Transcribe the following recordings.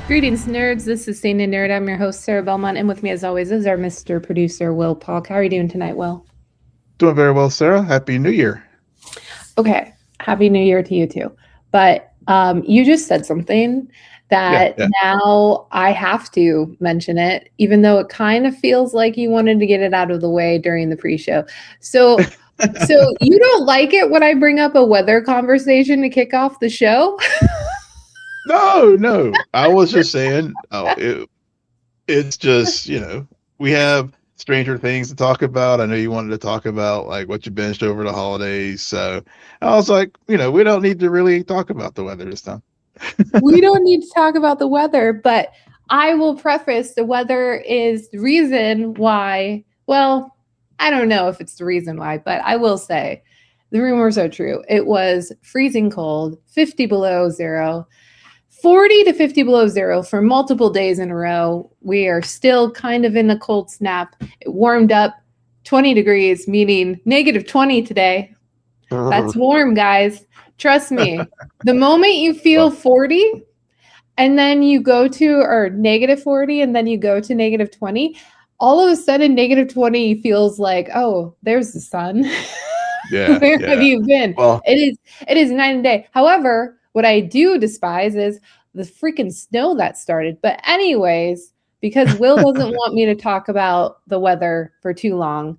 Greetings, nerds. This is Saint and Nerd. I'm your host, Sarah Belmont, and with me, as always, is our Mr. Producer, Will Polk. How are you doing tonight, Will? Doing very well, Sarah. Happy New Year. Okay, Happy New Year to you too. But you just said something that Yeah. now I have to mention it, even though it kind of feels like you wanted to get it out of the way during the pre-show. So you don't like it when I bring up a weather conversation to kick off the show? No. I was just saying, it's just, we have Stranger Things to talk about. I know you wanted to talk about like what you binged over the holidays. So I was like, we don't need to really talk about the weather this time. We don't need to talk about the weather, but I will preface the weather is the reason why. Well, I don't know if it's the reason why, but I will say the rumors are true. It was freezing cold, 50 below zero, 40 to 50 below zero for multiple days in a row. We are still kind of in a cold snap. It warmed up 20 degrees, meaning negative 20 today. That's warm, guys. Trust me. The moment you feel 40 and then you go to, or negative 40 and then you go to negative 20, all of a sudden negative 20 feels like, oh, there's the sun. Yeah. Where have you been? Well, it is night and day. However, what I do despise is the freaking snow that started. But anyways, because Will doesn't want me to talk about the weather for too long,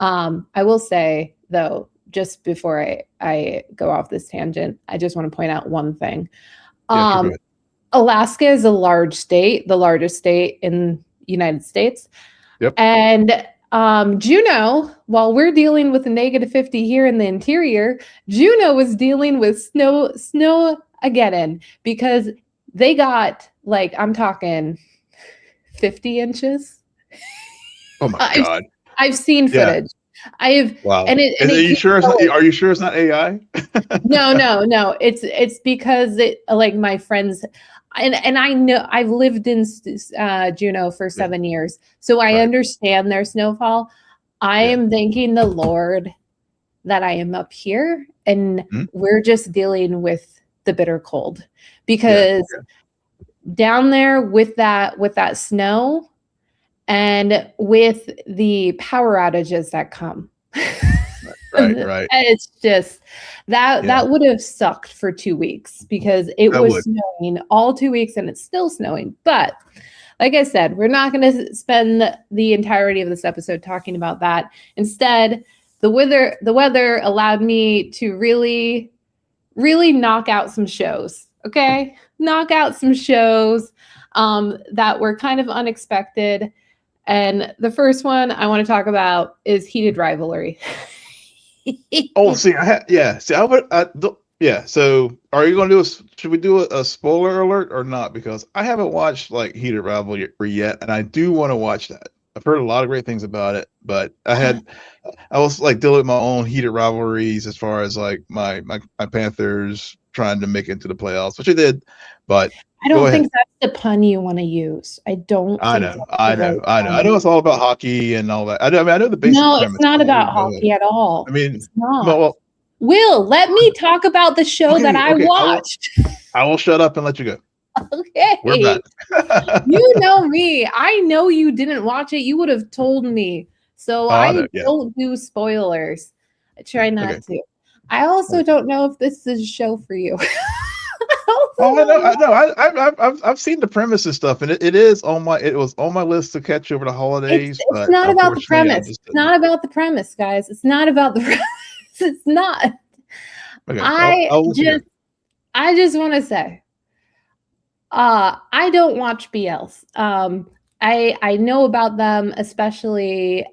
I will say, though, just before I go off this tangent, I just want to point out one thing. Alaska is a large state, the largest state in the United States. Yep. And Juneau, while we're dealing with a negative 50 here in the interior, Juneau was dealing with snow again, because they got, like, I'm talking 50 inches. Oh my God. I've seen footage. Wow. And are you sure it's not AI? No. It's because like my friends, and I know I've lived in Juneau for 7 years, so I understand their snowfall. I am thanking the Lord that I am up here and we're just dealing with the bitter cold, because down there with that snow and with the power outages that come. Right. It's just that would have sucked for 2 weeks, because it was snowing all 2 weeks and it's still snowing. But like I said, we're not going to spend the entirety of this episode talking about that. Instead, the weather allowed me to really, really knock out some shows. Okay, knock out some shows that were kind of unexpected. And the first one I want to talk about is Heated Rivalry. So are you going to should we do a spoiler alert or not? Because I haven't watched like Heated Rivalry yet, and I do want to watch that. I've heard a lot of great things about it, but I was like dealing with my own heated rivalries as far as like my Panthers trying to make it into the playoffs, which they did, but I don't think that's the pun you want to use. I know. It's all about hockey and all that. I know the basic premise. No, it's not about hockey at all. I mean, it's not. Will, let me talk about the show that I watched. I will shut up and let you go. Okay. We're back. You know me. I know you didn't watch it. You would have told me. So I don't do spoilers. I try not to. I also don't know if this is a show for you. I've seen the premise and stuff, and it was on my list to catch over the holidays. It's not about the premise. It's not about the premise, guys. It's not about the premise. It's not. Okay, I just want to say, I don't watch BLs. I know about them, especially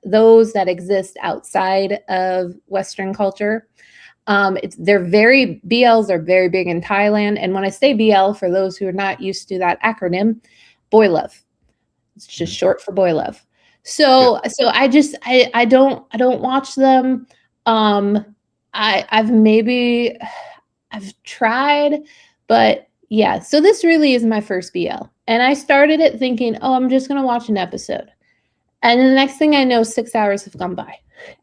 those that exist outside of Western culture. BLs are very big in Thailand. And when I say BL, for those who are not used to that acronym, boy love. It's just short for boy love. So I don't watch them. I've tried, but yeah. So this really is my first BL. And I started it thinking, oh, I'm just going to watch an episode. And the next thing I know, 6 hours have gone by.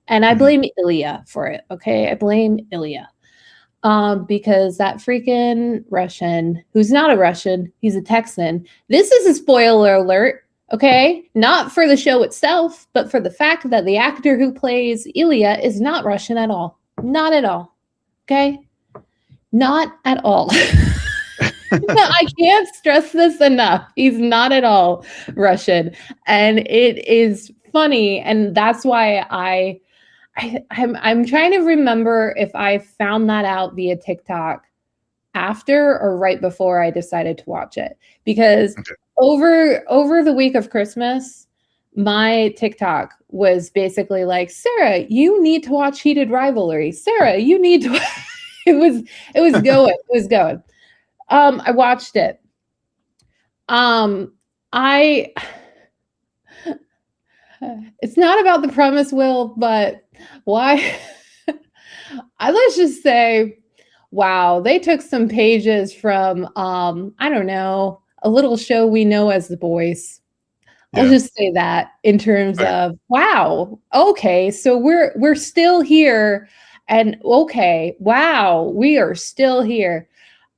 And I blame Ilya for it. Okay. I blame Ilya. because that freaking Russian, who's not a Russian, he's a Texan. This is a spoiler alert, okay? Not for the show itself, but for the fact that the actor who plays Ilya is not Russian at all. Not at all. Okay? Not at all. I can't stress this enough. He's not at all Russian. And it is funny. And that's why I'm trying to remember if I found that out via TikTok after or right before I decided to watch it. Because over the week of Christmas, my TikTok was basically like, Sarah, you need to watch Heated Rivalry. Sarah, you need to it was going. It was going. I watched it. It's not about the premise, Will, but why? Let's just say, wow, they took some pages from, I don't know, a little show we know as The Boys. I'll just say that in terms of, wow, okay, so we're still here, and okay, wow, we are still here.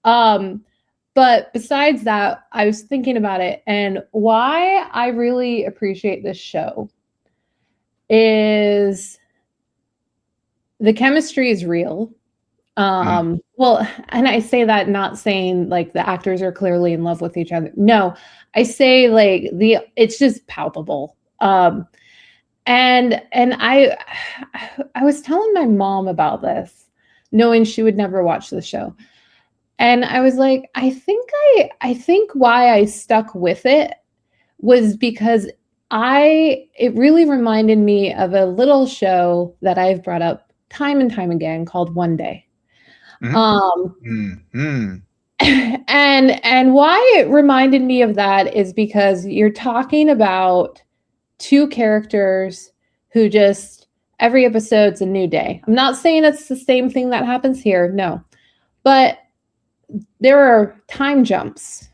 But besides that, I was thinking about it, and why I really appreciate this show is the chemistry is real. Well, and I say that not saying like the actors are clearly in love with each other. No, I say like it's just palpable. And I was telling my mom about this, knowing she would never watch the show. And I was like, I think why I stuck with it was because it really reminded me of a little show that I've brought up time and time again called One Day. And why it reminded me of that is because you're talking about two characters who just every episode's a new day. I'm not saying it's the same thing that happens here, no, but there are time jumps.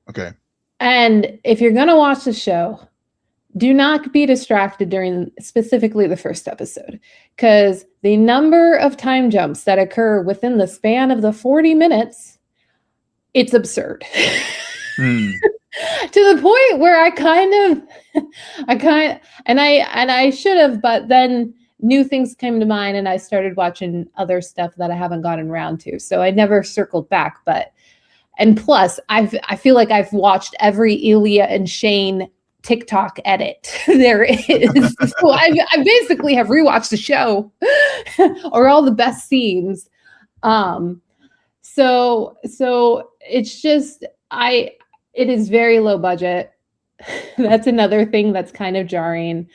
Okay. And if you're going to watch the show, do not be distracted during specifically the first episode, because the number of time jumps that occur within the span of the 40 minutes, it's absurd. To the point where I should have, but then new things came to mind and I started watching other stuff that I haven't gotten around to. So I never circled back, and plus I feel like I've watched every Ilya and Shane TikTok edit there is. So I basically have rewatched the show or all the best scenes. So it's just, it is very low budget. That's another thing that's kind of jarring.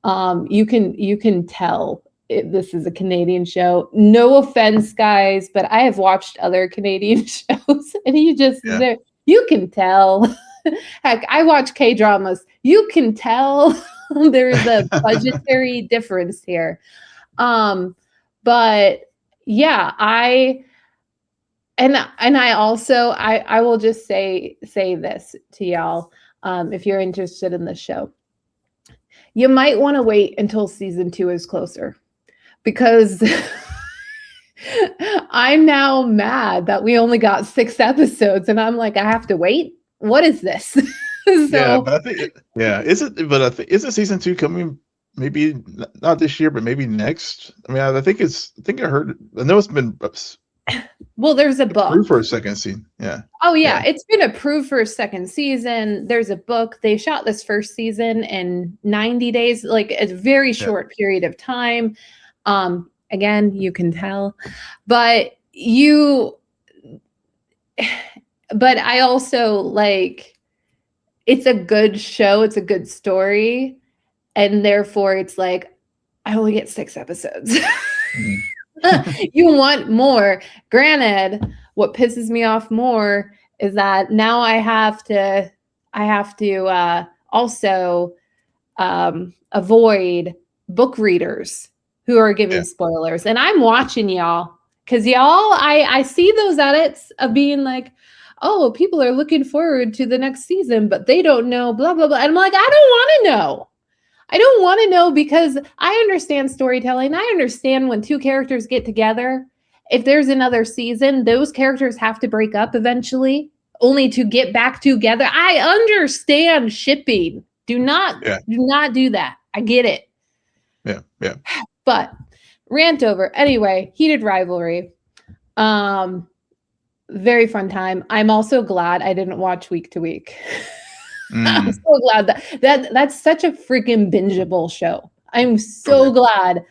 You can tell this is a Canadian show. No offense, guys, but I have watched other Canadian shows and you can tell. Heck, I watch K-dramas. You can tell there's a budgetary difference here. But yeah, I also will just say this to y'all. If you're interested in this show, you might want to wait until season 2 is closer, because I'm now mad that we only got 6 episodes and I'm like, I have to wait. What is this? So, yeah, but I think isn't season 2 coming? Maybe not this year, but maybe next. I mean, I know it's been. Well, there's a book approved for a second season. Yeah. Oh yeah, it's been approved for a second season. There's a book. They shot this first season in 90 days, like a very short period of time. Again, you can tell, but I also like, it's a good show. It's a good story. And therefore it's like, I only get 6 episodes. You want more. Granted, what pisses me off more is that now I have to also avoid book readers who are giving spoilers. And I'm watching y'all, because y'all, I see those edits of being like, oh, people are looking forward to the next season, but they don't know, blah, blah, blah. And I'm like, I don't want to know. I don't want to know, because I understand storytelling. I understand when 2 characters get together, if there's another season, those characters have to break up eventually, only to get back together. I understand shipping. Do not do that. I get it. Yeah. But rant over. Anyway, heated rivalry. Very fun time. I'm also glad I didn't watch week to week. I'm so glad that's such a freaking bingeable show. I'm so glad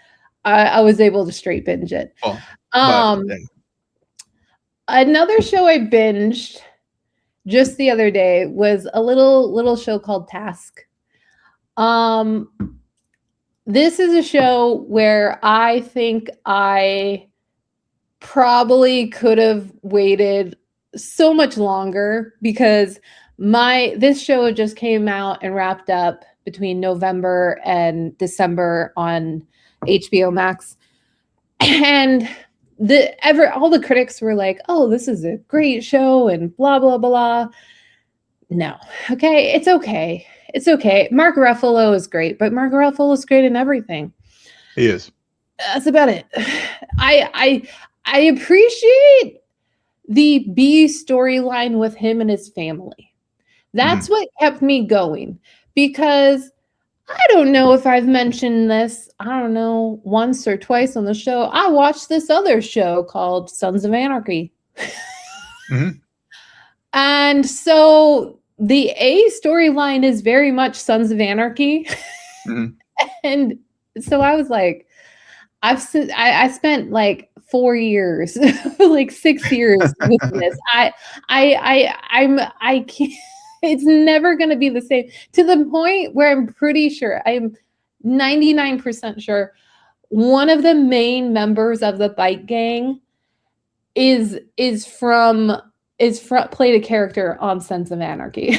I was able to straight binge it. Another show I binged just the other day was a little show called Task. This is a show where I think I probably could have waited so much longer, because this show just came out and wrapped up between November and December on HBO Max. And all the critics were like, "Oh, this is a great show," and blah, blah, blah. No. Okay. It's okay. It's okay. Mark Ruffalo is great, but Mark Ruffalo is great in everything. He is. That's about it. I appreciate the B storyline with him and his family. That's what kept me going, because I don't know if I've mentioned this, I don't know, once or twice on the show. I watched this other show called Sons of Anarchy. And so the A storyline is very much Sons of Anarchy. And so I was like, I spent like 4 years, like 6 years with this. I can't, it's never going to be the same, to the point where I'm pretty sure, I'm 99% sure, one of the main members of the bike gang is played a character on Sons of Anarchy.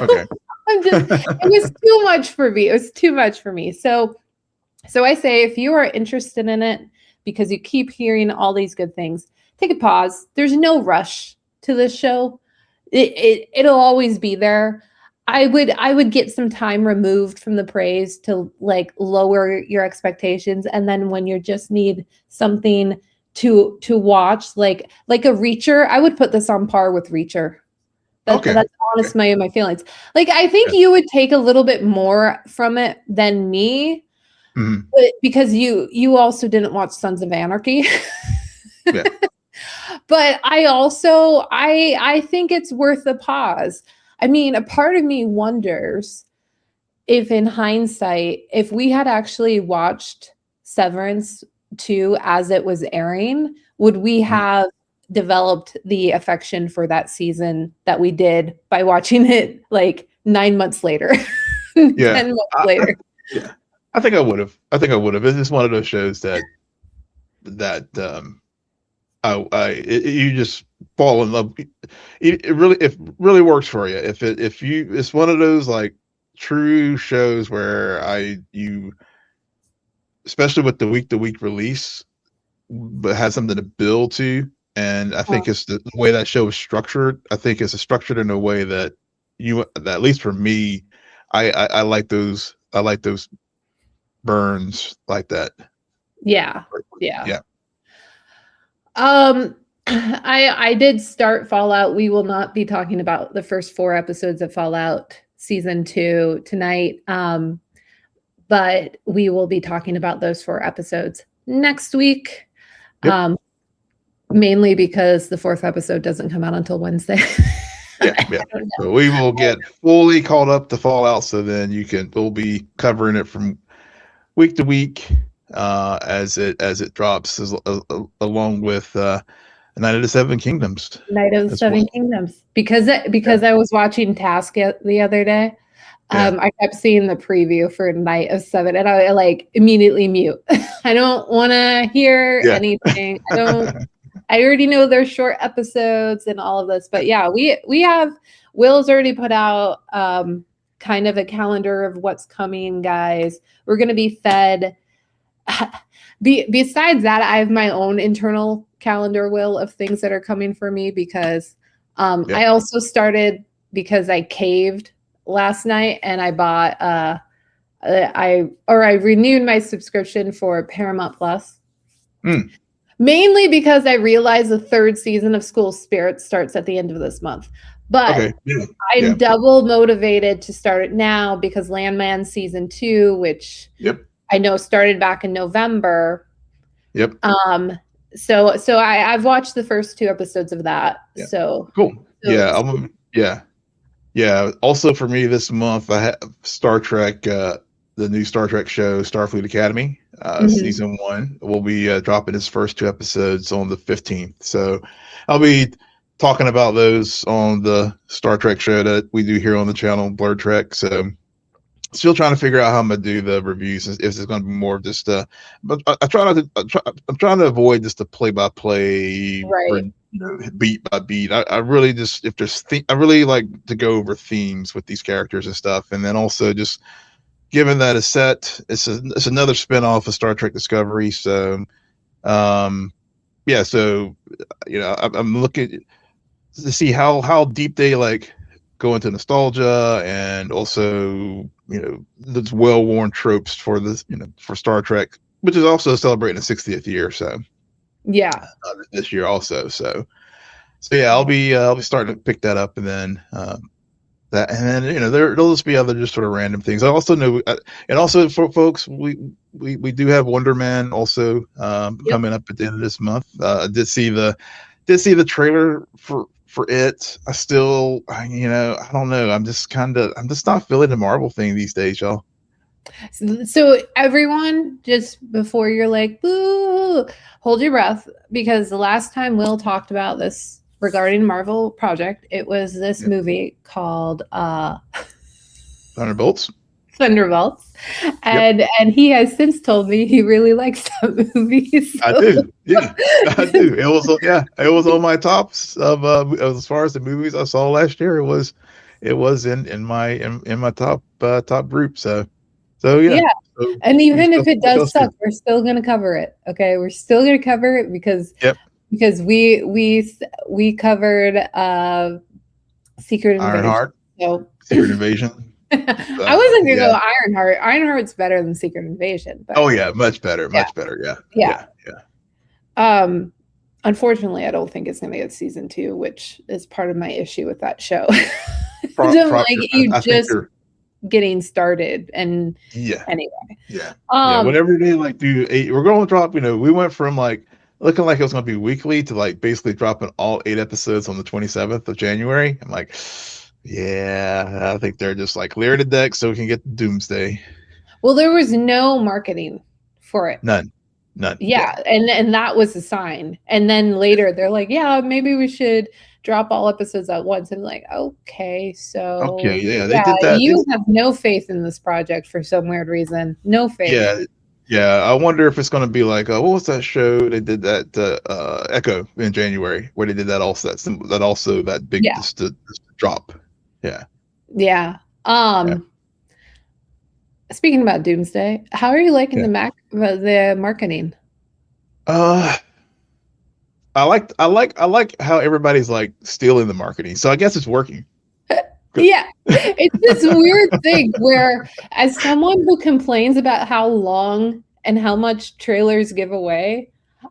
Okay. It was too much for me. It was too much for me. So I say, if you are interested in it because you keep hearing all these good things, take a pause. There's no rush to this show. It'll always be there. I would get some time removed from the praise to like lower your expectations, and then when you just need something to watch, like a Reacher, I would put this on par with Reacher. That's honest, my feelings. Like, I think you would take a little bit more from it than me, but because you also didn't watch Sons of Anarchy. But I think it's worth a pause. I mean, a part of me wonders if, in hindsight, if we had actually watched Severance 2 as it was airing, would we have developed the affection for that season that we did by watching it like 9 months later, 10 months later? I think I would have. It's just one of those shows that you just fall in love. It really works for you. It's one of those like true shows where especially with the week to week release, but has something to build to. And I think it's the way that show is structured. I think it's structured in a way that at least for me, I like those. I like those burns like that. Yeah. I did start Fallout. We will not be talking about the first 4 episodes of Fallout season 2 tonight. But we will be talking about those 4 episodes next week. Mainly because the 4th episode doesn't come out until Wednesday. So we will get fully caught up to Fallout, so then we'll be covering it from week to week as it drops, along with Night of the Seven Kingdoms. Night of the Seven Kingdoms. Because I was watching Task the other day. I kept seeing the preview for Night of Seven, and I like immediately mute. I don't want to hear anything. I already know they're short episodes and all of this, but we have, Will's already put out kind of a calendar of what's coming, guys. We're going to be fed. Besides that, I have my own internal calendar, Will, of things that are coming for me, because I also started, because I caved last night and I bought I renewed my subscription for Paramount Plus. Mainly because I realize the third season of School Spirit starts at the end of this month. But Okay. Yeah. I'm double motivated to start it now because Landman season 2, which I know started back in November. Yep. So I've watched the first 2 episodes of that. Yeah. So cool. Yeah. Also for me this month, I have Star Trek, the new Star Trek show, Starfleet Academy, season 1 will be dropping its first 2 episodes on the 15th. So I'll be talking about those on the Star Trek show that we do here on the channel, Blur Trek. So still trying to figure out how I'm gonna do the reviews. If it's gonna be more of just but I try not to. I'm trying to avoid just the play-by-play, right. Beat by beat. I really just if there's I really like to go over themes with these characters and stuff, and then also just given that it's set, it's another spinoff of Star Trek Discovery. So, yeah. So, I'm looking to see how deep they like go into nostalgia and also those well-worn tropes for this for Star Trek, which is also celebrating the 60th year. So yeah, this year also. So yeah, I'll be starting to pick that up, and then that, and then there'll just be other just sort of random things. I also know, and also for folks, we do have Wonder Man also coming up at the end of this month. I did see the trailer for it. I still, I don't know. I'm just not feeling the Marvel thing these days, y'all. So everyone, just before you're like, boo, hold your breath, because the last time Will talked about this regarding Marvel project, it was this movie called Thunderbolts. And he has since told me he really likes that movie. So. I do. Yeah, I do. It was on my tops of as far as the movies I saw last year. It was in my top group. So yeah. So, and even if it does suck, we're still going to cover it. Okay, we're still going to cover it because we covered Secret Invasion. Ironheart. So Secret Invasion. I wasn't gonna go Ironheart. Ironheart's better than Secret Invasion. But, much better. Yeah. Unfortunately, I don't think it's gonna get season 2, which is part of my issue with that show. Getting started, and anyway. Whatever they we're going to drop. We went from looking like it was going to be weekly to basically dropping all 8 episodes on the 27th of January. I'm like, yeah, I think they're just clear the deck so we can get Doomsday. Well, there was no marketing for it. None. Yeah, and that was a sign. And then later they're like, yeah, maybe we should drop all episodes at once. And I'm like, okay, so they did that. You have no faith in this project for some weird reason. No faith. Yeah. I wonder if it's going to be what was that show they did that Echo in January where they did that also that big just drop. Yeah. Speaking about Doomsday, how are you liking the marketing? I like how everybody's stealing the marketing. So I guess it's working. Yeah, it's this weird thing where, as someone who complains about how long and how much trailers give away,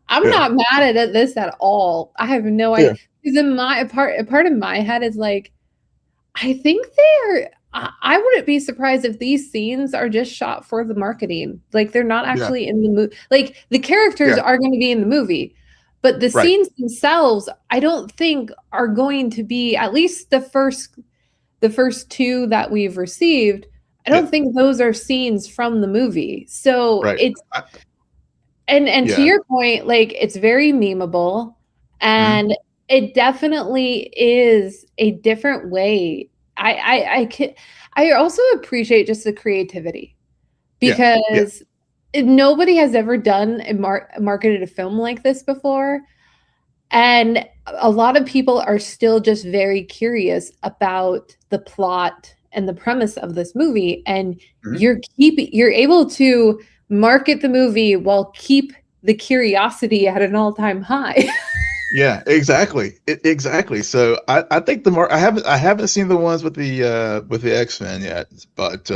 I'm not mad at this at all. I have no idea. Because in my part of my head is I think I wouldn't be surprised if these scenes are just shot for the marketing. They're not actually in the movie. The characters are going to be in the movie, but the scenes themselves, I don't think are going to be, at least the first 2 that we've received. I don't think those are scenes from the movie. So it's, and to your point, it's very memeable, and it definitely is a different way. I also appreciate just the creativity, because nobody has ever done marketed a film like this before. And a lot of people are still just very curious about the plot and the premise of this movie. And you're able to market the movie while keep the curiosity at an all-time high. Yeah, exactly. Exactly. So I think I haven't seen the ones with the X-Men yet, but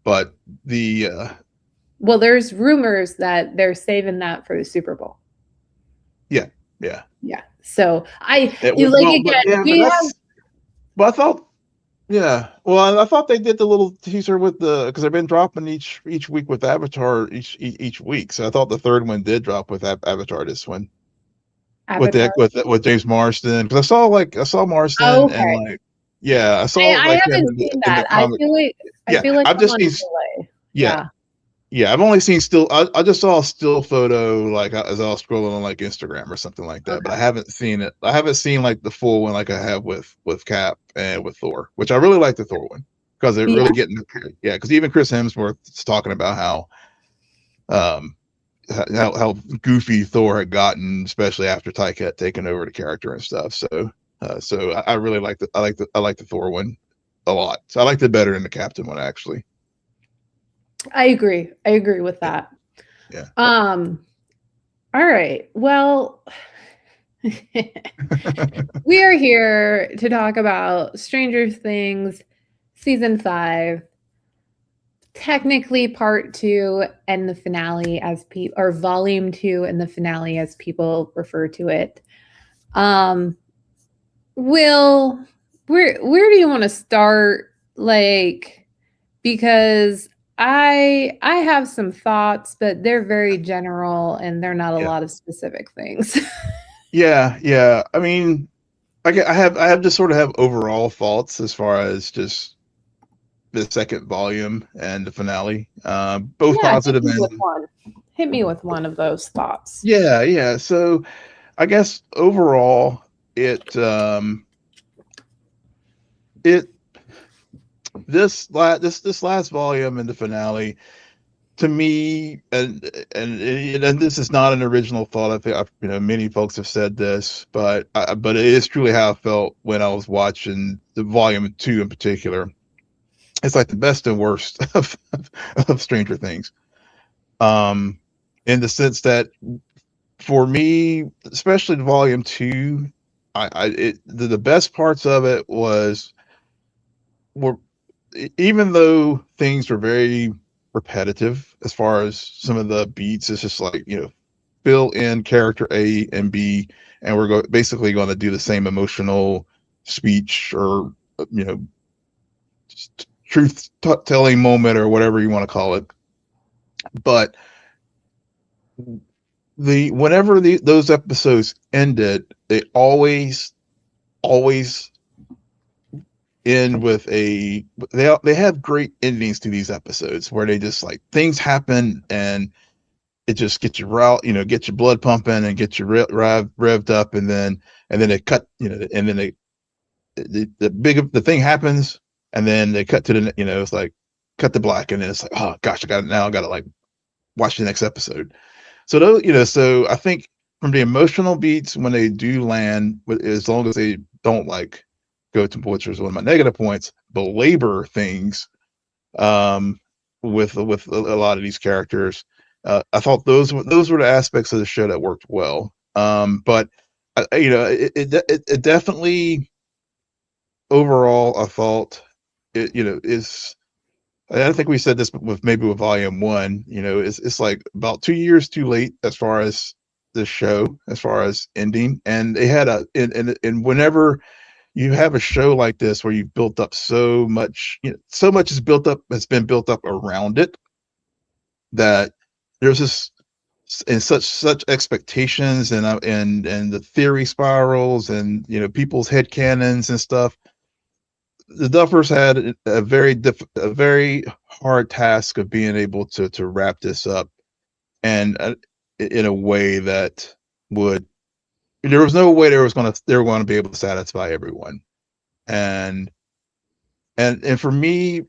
but the well, there's rumors that they're saving that for the Super Bowl. Yeah, yeah. Yeah. So It you was like well, but again, yeah, but we have. that's. But I thought, yeah. Well, I thought they did the little teaser with the because they've been dropping each week with Avatar each week. So I thought the third one did drop with Avatar this one with Avatar. with James Marsden because I saw Oh, Marsden and okay. like yeah I saw I like him haven't seen in the that. comic. I Yeah, feel like I've I'm just on seen a delay. yeah Yeah. yeah I've only seen still I just saw a still photo like as I was scrolling on like Instagram or something like that, but I Okay. haven't seen it. I haven't seen like the full one like I have with Cap and with Thor, which I really like the Thor one because they're really Yeah. getting yeah because even Chris Hemsworth is talking about um how goofy Thor had gotten, especially after Taika had taken over the character and stuff. So I really I like the Thor one a lot. So I liked it better than the Captain one actually. I agree. I agree with Yeah, that. yeah. Um, all right. Well, we are here to talk about Stranger Things season 5, technically part 2 and the finale as people or volume 2 and the finale as people refer to it. Um, Will, where do you want to start? Like, because I have some thoughts, but they're very general and they're not a Yeah, lot of specific things. yeah. I mean, I have just sort of have overall thoughts as far as just the second volume and the finale, both Yeah, hit positive me with and one. Hit me with one of those thoughts. yeah. So I guess overall it this last volume and the finale to me and this is not an original thought. I think many folks have said this, but it is truly how I felt when I was watching the volume 2 in particular. It's like the best and worst of Stranger Things, um in the sense that for me, especially the volume 2, the best parts of it were even though things were very repetitive as far as some of the beats. It's just like fill in character A and B, and basically going to do the same emotional speech or you know truth telling moment or whatever you want to call it. But the whenever those episodes ended, they always end with they have great endings to these episodes where they just like things happen and it just gets you get your blood pumping and get you revved up, and then it cut, and then the thing happens, and then they cut to it's like cut to black, and then it's like, oh gosh, I got to like watch the next episode. So those, so I think from the emotional beats when they do land, as long as they don't like go to, which is one of my negative points, belabor things, um, with a lot of these characters. I thought those were the aspects of the show that worked well. But it definitely overall I thought is. I think we said this with volume 1. It's like about 2 years too late as far as the show, as far as ending. And they had and whenever you have a show like this where you've built up so much, so much has been built up around it that there's this and such expectations and the theory spirals and people's head canons and stuff. The Duffers had a very hard task of being able to wrap this up and in a way that would there was no way they were going to be able to satisfy everyone. And and for me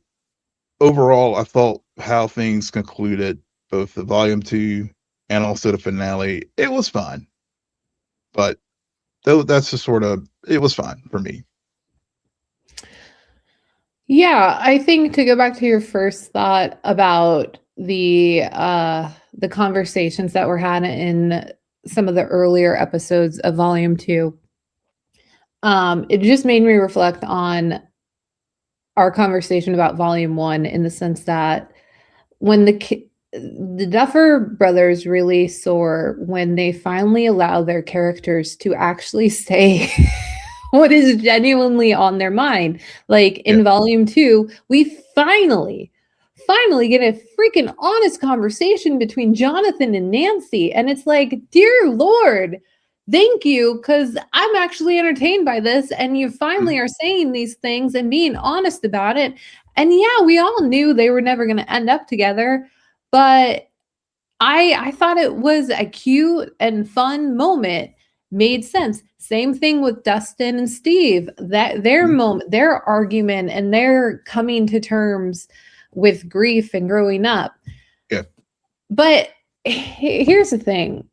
overall, I felt how things concluded, both the volume 2 and also the finale, it was fine. But that's just sort of it was fine for me. Yeah, I think to go back to your first thought about the conversations that were had in some of the earlier episodes of volume 2, it just made me reflect on our conversation about volume 1 in the sense that when the Duffer Brothers really soar when they finally allow their characters to actually say what is genuinely on their mind. Like in volume 2, we finally get a freaking honest conversation between Jonathan and Nancy. And it's like, dear Lord, thank you, because I'm actually entertained by this. And you finally are saying these things and being honest about it. And yeah, we all knew they were never going to end up together. But I thought it was a cute and fun moment. Made sense. Same thing with Dustin and Steve. That their moment, their argument, and their coming to terms with grief and growing up. Yeah. But here's the thing.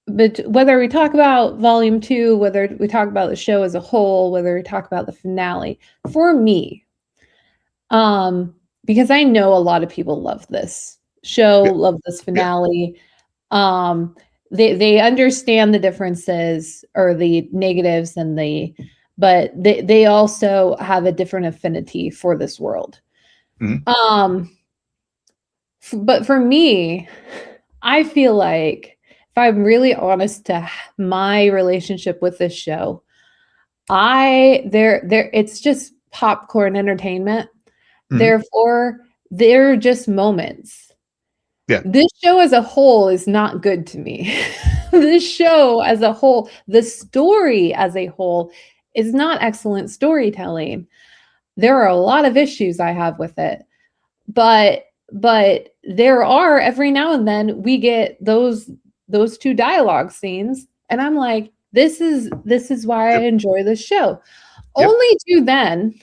But whether we talk about volume 2, whether we talk about the show as a whole, whether we talk about the finale, for me, because I know a lot of people love this show, love this finale. They understand the differences or the negatives but they also have a different affinity for this world. But for me, I feel like if I'm really honest to my relationship with this show, it's just popcorn entertainment. Therefore, they're just moments. Yeah. This show as a whole is not good to me. This show as a whole, the story as a whole, is not excellent storytelling. There are a lot of issues I have with it. But there are, every now and then we get those 2 dialogue scenes, and I'm like, this is why I enjoy this show. Only to then,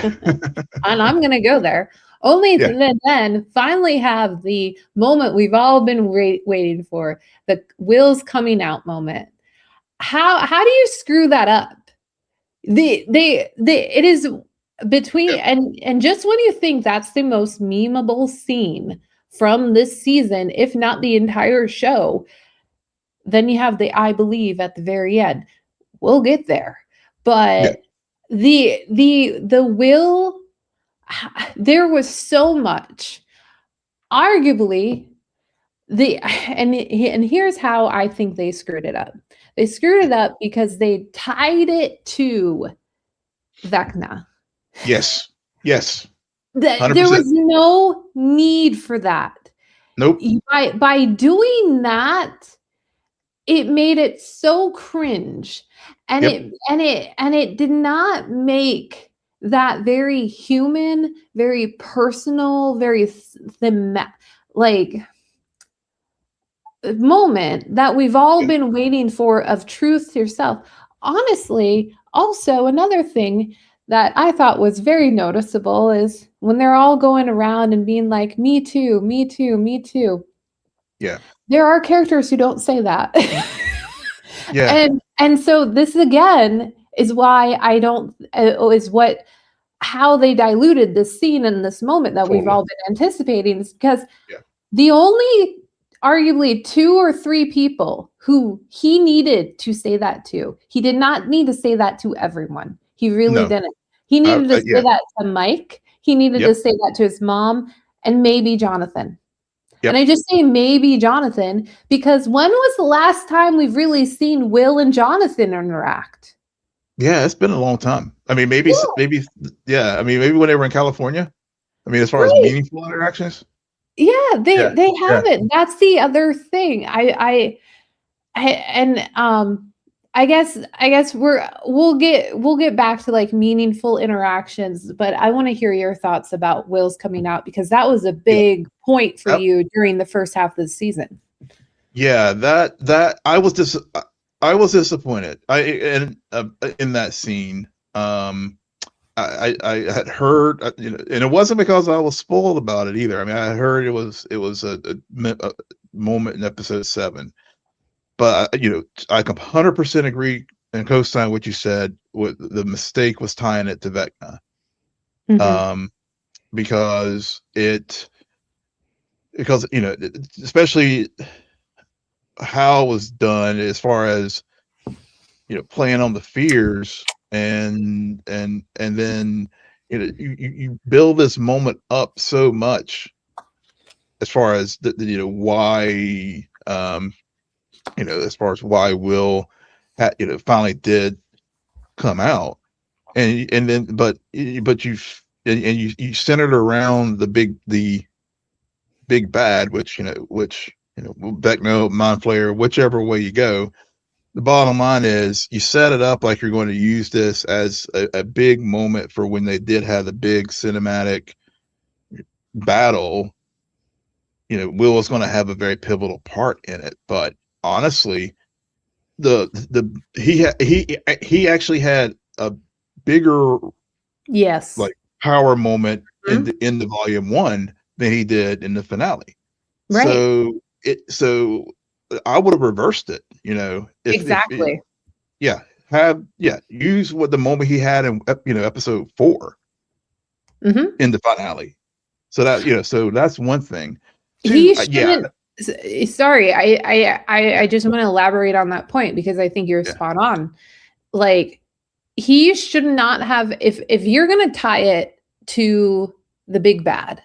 and I'm gonna go there. Only to then finally have the moment we've all been waiting for, the Will's coming out moment. How do you screw that up? It is between and just when you think that's the most memeable scene from this season, if not the entire show, then you have the I believe at the very end. We'll get there. But the Will, there was so much. Arguably, and here's how I think they screwed it up. They screwed it up because they tied it to Vecna. Yes. 100%. There was no need for that. Nope. By doing that, it made it so cringe, and it did not make that very human, very personal, very like moment that we've all been waiting for of truth to yourself. Honestly, also another thing that I thought was very noticeable is when they're all going around and being like, me too, me too, me too. Yeah. There are characters who don't say that. Yeah. And so this again is why I don't how they diluted this scene in this moment that we've all been anticipating, is because the only arguably 2 or 3 people who he needed to say that to, he did not need to say that to everyone. He really didn't. He needed to say that to Mike. He needed to say that to his mom and maybe Jonathan. And I just say maybe Jonathan because when was the last time we've really seen Will and Jonathan interact? Yeah, it's been a long time. I mean, maybe, I mean, maybe when they were in California. I mean, as far as meaningful interactions. Yeah, they haven't. That's the other thing. I guess we'll get back to like meaningful interactions, but I want to hear your thoughts about Will's coming out because that was a big point for you during the first half of the season. Yeah, that I was disappointed. In that scene. I had heard, and it wasn't because I was spoiled about it either. I mean, I heard it was a moment in episode 7. But I 100% agree and co-sign what you said. What the mistake was tying it to Vecna, because especially how it was done as far as playing on the fears and then you build this moment up so much as far as why as far as why Will finally did come out, and then but you centered around the big bad, which Vecno, Mind Flayer, whichever way you go. The bottom line is you set it up like you're going to use this as a big moment for when they did have the big cinematic battle. Will was going to have a very pivotal part in it, but honestly, he actually had a bigger Yes. like power moment Mhm. in the volume 1 than he did in the finale. Right. So I would have reversed it, if Exactly. yeah, use what the moment he had in episode 4 Hmm. in the finale. So that's one thing. Two, He shouldn't. Sorry, I just want to elaborate on that point because I think you're yeah, spot on. Like, he should not have, if you're going to tie it to the big bad,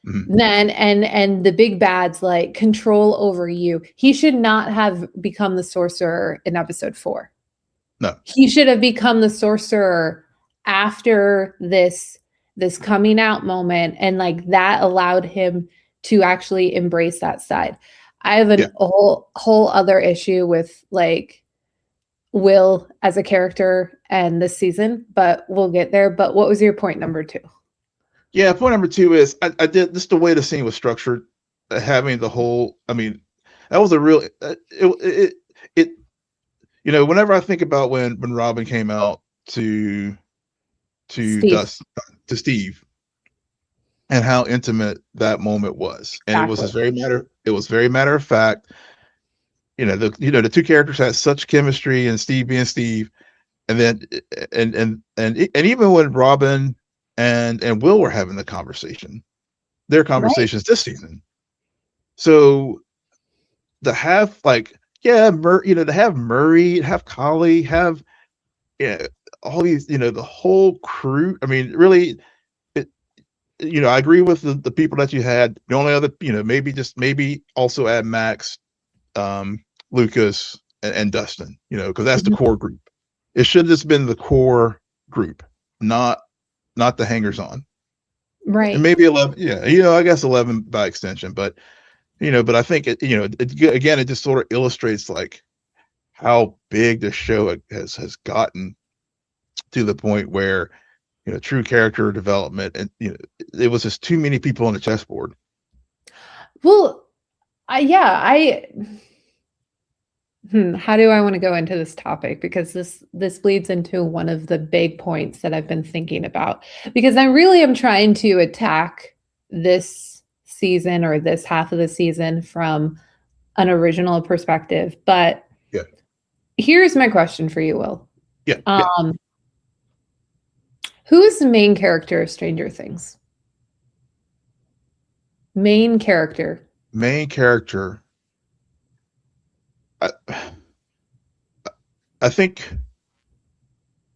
mhm, then and the big bad's like control over you, he should not have become the sorcerer in episode 4. no, He should have become the sorcerer after this coming out moment, and like that allowed him to actually embrace that side. I have yeah, a whole other issue with like Will as a character and this season, but we'll get there. But what was your point number 2? yeah. Point number 2 is I did this the way the scene was structured, having the whole. I mean, that was a real. It whenever I think about when Robin came out to Steve. Dust to Steve, and how intimate that moment was, and it was Exactly. just very matter of fact. The two characters had such chemistry, and Steve being Steve, and then and even when Robin and Will were having the conversation, their Right. conversations this season. So to have like to have Murray, have Collie, have all these the whole crew. I mean, really, it, I agree with the people that you had. The only other maybe also add Max, Lucas, and Dustin. Because that's the Mhm. core group. It should have just been the core group, not the hangers on. And Right. maybe 11. Yeah, I guess 11 by extension, but I think again, it just sort of illustrates like how big the show has gotten, to the point where true character development, and it was just too many people on the chessboard. Well, I how do I want to go into this topic? Because this bleeds into one of the big points that I've been thinking about. Because I really am trying to attack this season or this half of the season from an original perspective. But Yeah, here's my question for you, Will. yeah. Who is the main character of Stranger Things? Main character. Main character. I, I think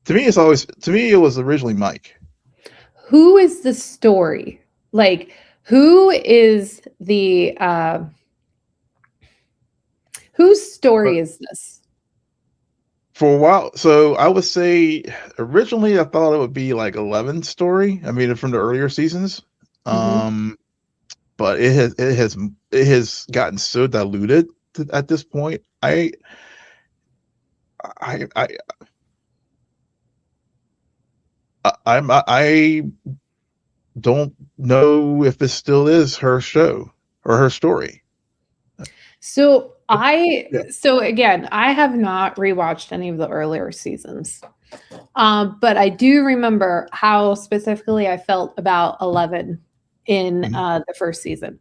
to me it was originally Mike. Who is the story? Like, who is the whose story But is this? for a while, so I would say originally I thought it would be like 11's story. I mean, from the earlier seasons. Mhm. Um, but it has gotten so diluted at this point. I I don't know if it still is her show or her story. So Yeah. so again, I have not rewatched any of the earlier seasons. But I do remember how specifically I felt about 11 in Mhm. the first season.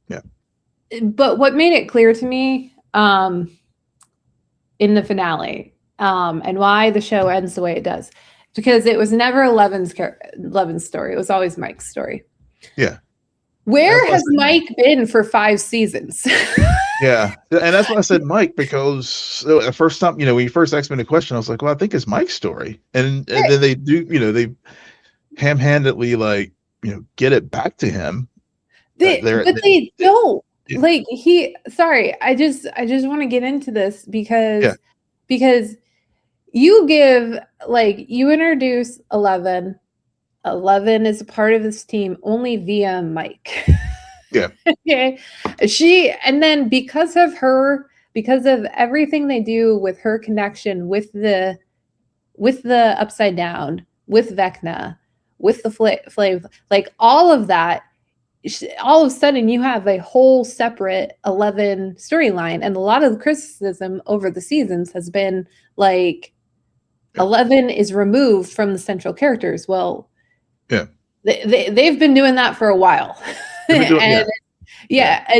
Yeah. But what made it clear to me in the finale, and why the show ends the way it does, because it was never Eleven's story. It was always Mike's story. Yeah. That's Where why I has said Mike. Mike been for 5 seasons? Yeah. And that's why I said Mike, because the first time, when you first asked me the question, I was like, well, I think it's Mike's story. And then they do, they ham-handedly, like, get it back to him. But they don't. Like sorry, I just want to get into this because you introduce 11. 11 is a part of this team only via Mike. Yeah. Okay. And then because of everything they do with her connection with the Upside Down, with Vecna, with the flame, like all of that, all of a sudden you have a whole separate 11 storyline. And a lot of the criticism over the seasons has been like 11 is removed from the central characters. Well, they've been doing that for a while. And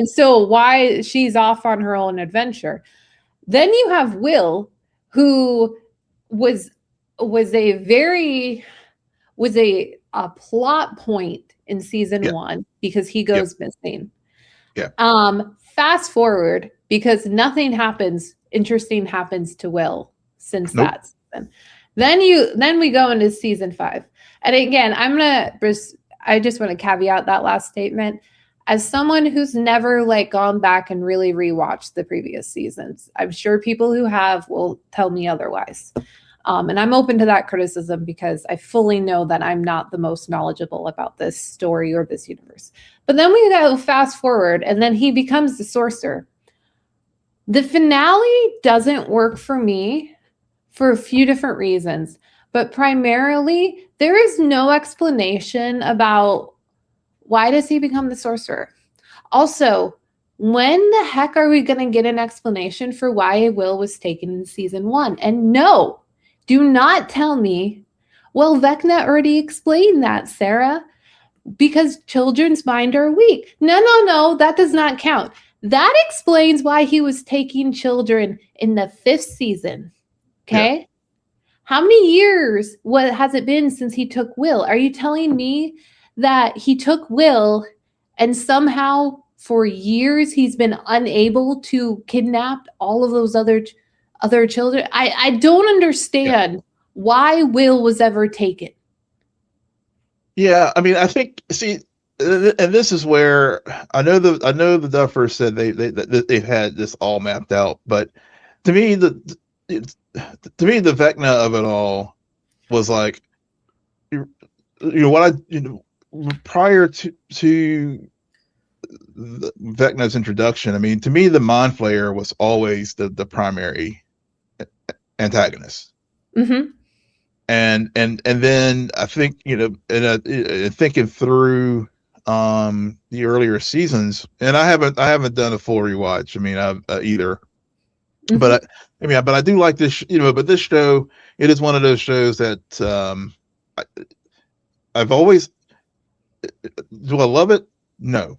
so why she's off on her own adventure. Then you have Will, who was a plot point in season 1 because he goes missing. Fast forward, because nothing interesting happens to Will since that season. Then we go into season 5. And again, I just want to caveat that last statement. As someone who's never gone back and really rewatched the previous seasons, I'm sure people who have will tell me otherwise. And I'm open to that criticism because I fully know that I'm not the most knowledgeable about this story or this universe. But then we go fast forward, and then he becomes the sorcerer. The finale doesn't work for me for a few different reasons, but primarily there is no explanation about why does he become the sorcerer. Also, when the heck are we going to get an explanation for why Will was taken in season 1? And no, do not tell me, well, Vecna already explained that, Sarah, because children's mind are weak. No, that does not count. That explains why he was taking children in the 5th season. Okay? Yeah. How many years has it been since he took Will? Are you telling me that he took Will and somehow for years he's been unable to kidnap all of those other children? I don't understand why Will was ever taken. Yeah, I mean, I think, see, and this is where I know the Duffers said they've had this all mapped out, but to me the Vecna of it all was like, prior to the Vecna's introduction, I mean, to me the Mind Flayer was always the primary antagonist. Mm-hmm. And then I think, thinking through the earlier seasons, and I haven't done a full rewatch. I mean, I've either, mm-hmm. but I do like this, but this show, it is one of those shows that I've always, do I love it? No.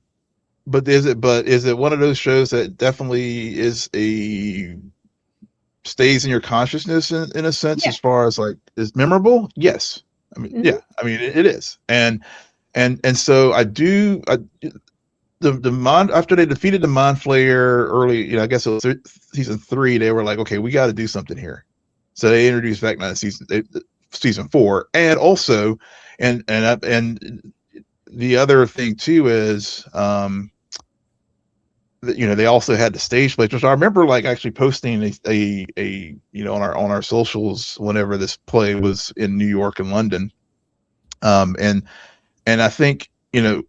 But is it one of those shows that definitely stays in your consciousness in a sense, as far as is memorable? Yes. I mean, mm-hmm. I mean, it is. And so the Mind, after they defeated the Mind Flayer early, I guess it was season 3, they were like, okay, we got to do something here. So they introduced Vecna in season 4. And also, and the other thing too is, they also had the stage plays, which I remember actually posting a on our socials whenever this play was in New York and London. And I think, is,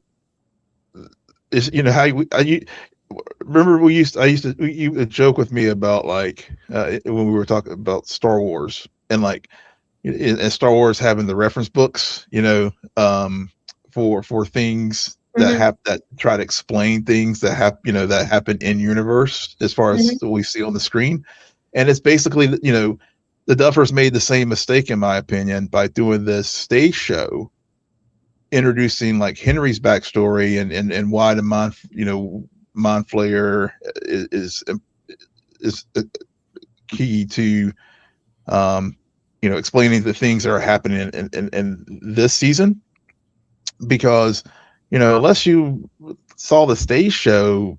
how you remember you would joke with me about when we were talking about Star Wars and and Star Wars having the reference books, for things that mm-hmm. that try to explain things that happen in universe as far as mm-hmm. what we see on the screen. And it's basically, the Duffers made the same mistake, in my opinion, by doing this stage show, introducing Henry's backstory and why the Mind Flayer is key to explaining the things that are happening in this season. Because unless you saw the stage show,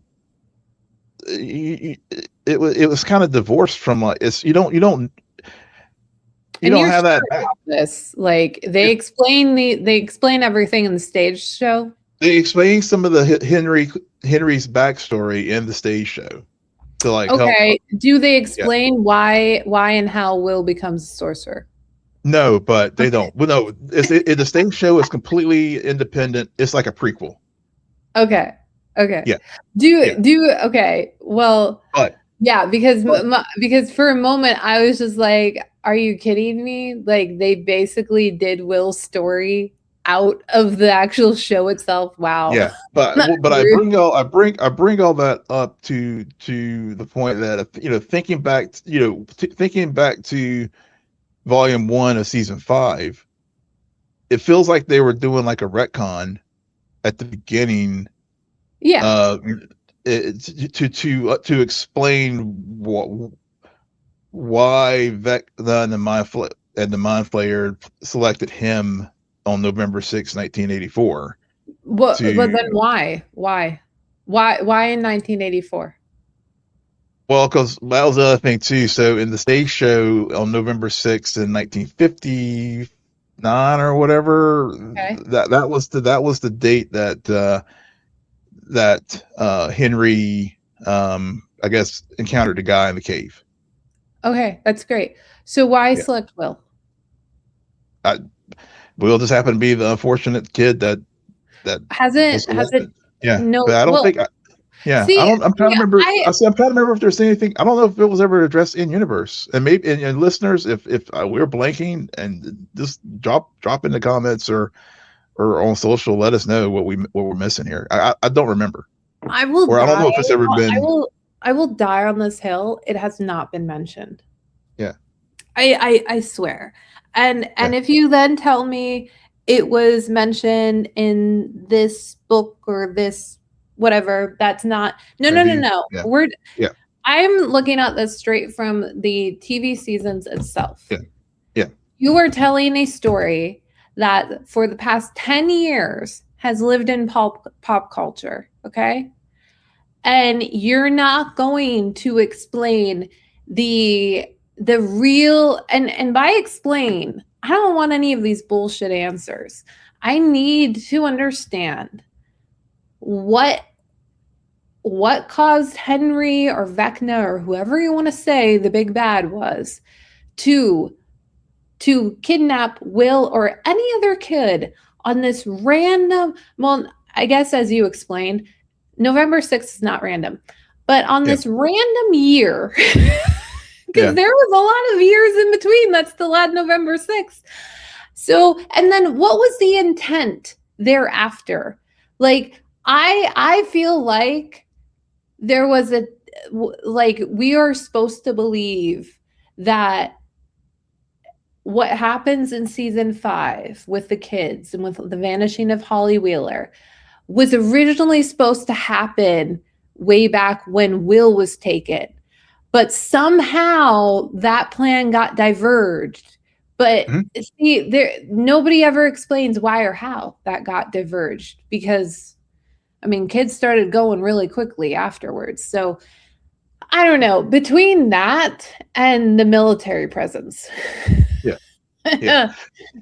it was kind of divorced from you don't have that. This they explain everything in the stage show. they explain some of the Henry's backstory in the stage show to like help. Okay. Do they Yeah, explain why and how Will becomes a sorcerer? no, but they Okay. don't. Well, no, the stage show is completely independent. It's like a prequel. Okay. Okay. Yeah, yeah, Do okay. Well, but yeah, because but because for a moment I was just like, are you kidding me? Like they basically did Will's story out of the actual show itself. Wow. yeah, but That's but rude. I bring all that up to the point that thinking back thinking back to volume 1 of season 5, it feels like they were doing like a retcon at the beginning, Yeah. uh to explain why Vecna and the Mind Flayer selected him on November 6, 1984. But To then why? Why in 1984? Well, because that was the other thing too. So in the stage show on November 6th in 1959 or whatever, Okay. that was the date that Henry, I guess, encountered a guy in the cave. Okay, that's great. So why Yeah, select Will? I, Will just happened to be the unfortunate kid that was Has it selected. Yeah, but no I don't well think. Yeah, I see don't. I'm trying to yeah, remember. I I'm trying to remember if there's anything. I don't know if it was ever addressed in universe. And maybe, and listeners, if we're blanking, and just drop in the comments or on social, let us know what we're missing here. I don't remember, I will or I don't die. know if it's ever I been. will I will die on this hill. It has not been mentioned. Yeah, I swear. And yeah, if you then tell me it was mentioned in this book or this whatever, that's not no no no review. no. Yeah, We're yeah, I'm looking at this straight from the TV seasons itself. yeah, yeah. You are telling a story that for the past 10 years has lived in pop culture, okay? And you're not going to explain the real and by explain, I don't want any of these bullshit answers. I need to understand what caused Henry or Vecna or whoever you want to say the big bad was to kidnap Will or any other kid on this random, well, I guess as you explained, November 6th is not random, but on Yeah. this random year, Yeah. because there was a lot of years in between that still had November 6th. So, and then what was the intent thereafter? Like, I feel like there was like, we are supposed to believe that what happens in season 5 with the kids and with the vanishing of Holly Wheeler was originally supposed to happen way back when Will was taken. But somehow that plan got diverged. But Mhm. see, there nobody ever explains why or how that got diverged because I mean, kids started going really quickly afterwards. So I don't know, between that and the military presence. Yeah. Yeah.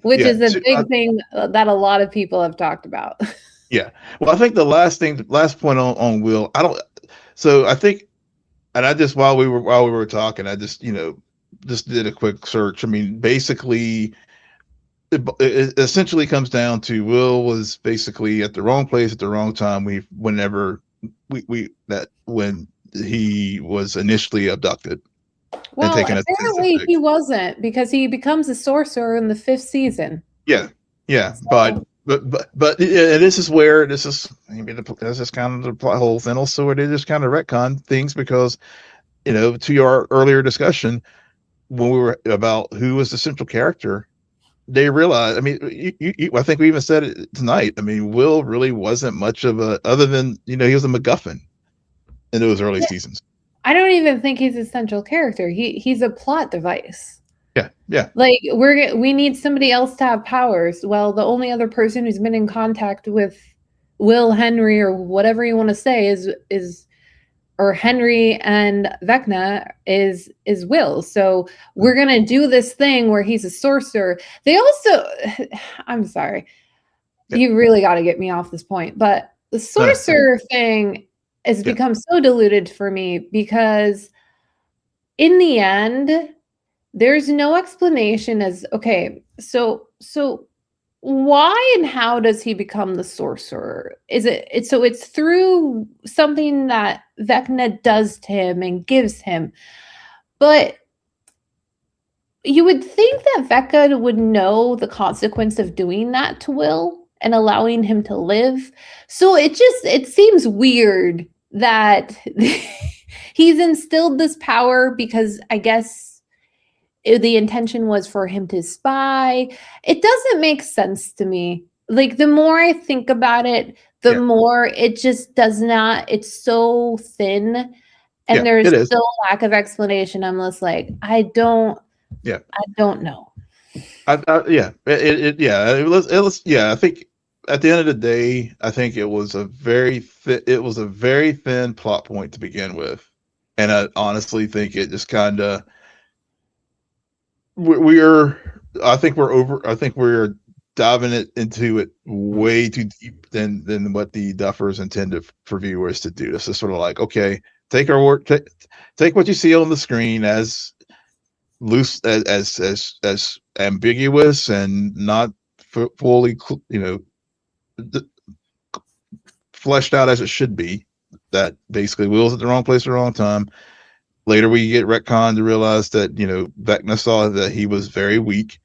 Which Yeah. is a big thing that a lot of people have talked about. Yeah. Well, I think the last point on Will, I don't. So I think, and I just while we were talking, I just just did a quick search. I mean, basically, it essentially comes down to Will was basically at the wrong place at the wrong time. When he was initially abducted and Well, taken as a apparently pig. he wasn't because he becomes a sorcerer in the 5th season. Yeah, yeah, So, yeah, this is maybe this is kind of the plot holes, and also it is kind of retcon things because to your earlier discussion when we were about who was the central character, they realized. I mean, I think we even said it tonight. I mean, Will really wasn't much of a other than he was a MacGuffin in those early yeah, seasons. I don't even think he's a central character. He's a plot device. Yeah, yeah, Like we need somebody else to have powers. Well, the only other person who's been in contact with Will Henry or whatever you want to say is or Henry and Vecna is Will. So we're gonna do this thing where he's a sorcerer. They also, I'm sorry, you really got to get me off this point. But the sorcerer thing has become so diluted for me because in the end, there's no explanation as, okay, so why and how does he become the sorcerer? Is it so it's through something that Vecna does to him and gives him. But you would think that Vecna would know the consequence of doing that to Will and allowing him to live. So it seems weird that he's instilled this power because I guess the intention was for him to spy. It doesn't make sense to me. Like, the more I think about it, the more it just does not. It's so thin, and there's still a lack of explanation. I'm just like, I don't know. I think at the end of the day, I think it was a very thin plot point to begin with, and I honestly think it just kind of I think we're diving it into it way too deep than what the Duffers intended for viewers to do. This is sort of like, okay, take our word, take what you see on the screen as loose as ambiguous and not fully fleshed out as it should be. That basically Will's at the wrong place at the wrong time. Later we get retcon to realize that Vecna saw that he was very weak.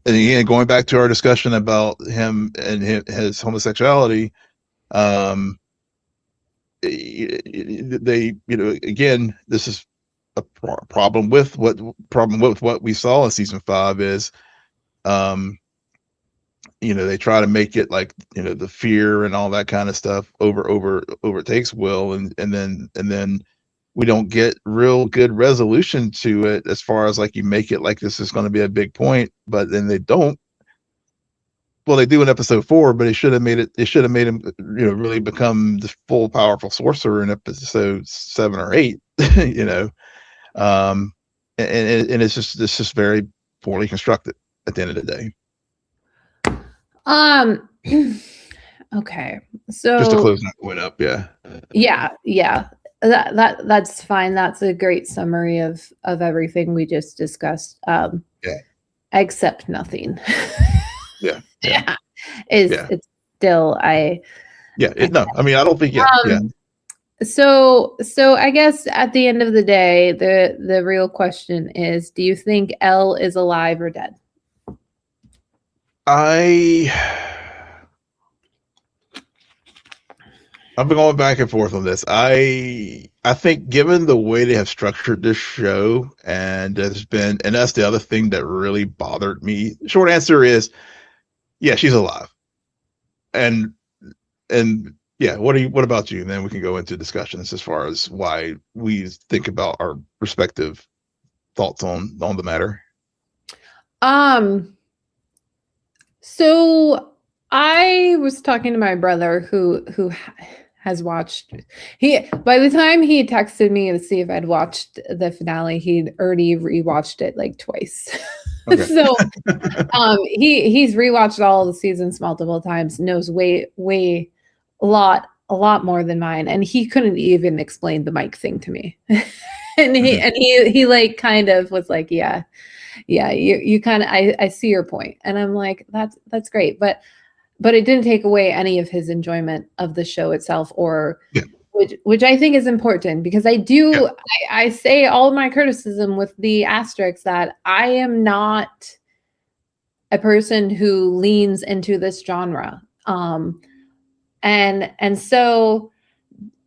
And again, going back to our discussion about him and his homosexuality, again, this is a problem with what we saw in season 5 is, they try to make it like, the fear and all that kind of stuff overtakes Will, and then we don't get real good resolution to it as far as like you make it like this is going to be a big point, but then they don't. Well, they do in episode 4, but it should have made him, really become the full powerful sorcerer in episode 7 or 8, and it's just very poorly constructed at the end of the day. Okay, so just to close that point up, that's fine. That's a great summary of everything we just discussed. Except nothing. It's still I don't think So I guess at the end of the day, the real question is, do you think Elle is alive or dead? I've been going back and forth on this. I think given the way they have structured this show, and that's the other thing that really bothered me. Short answer is, yeah, she's alive. And what about you? And then we can go into discussions as far as why we think about our respective thoughts on the matter. So I was talking to my brother who has watched. By the time he texted me to see if I'd watched the finale, he'd already rewatched it like twice. Okay. So he's rewatched all the seasons multiple times, knows way a lot more than mine, and he couldn't even explain the mic thing to me. and he like kind of was like, yeah, you kind of, I see your point, and I'm like, that's great, but it didn't take away any of his enjoyment of the show itself, or which I think is important, because I say all my criticism with the asterisk that I am not a person who leans into this genre. And so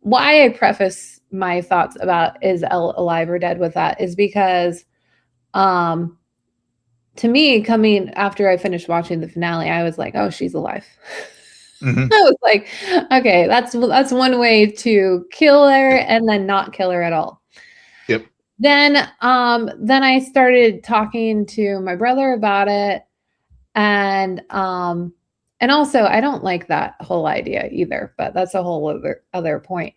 why I preface my thoughts about is Elle alive or dead with that is because, to me, coming after I finished watching the finale, I was like, oh, she's alive. Mm-hmm. I was like, okay, that's one way to kill her and then not kill her at all. Yep. Then I started talking to my brother about it, and also I don't like that whole idea either, but that's a whole other point.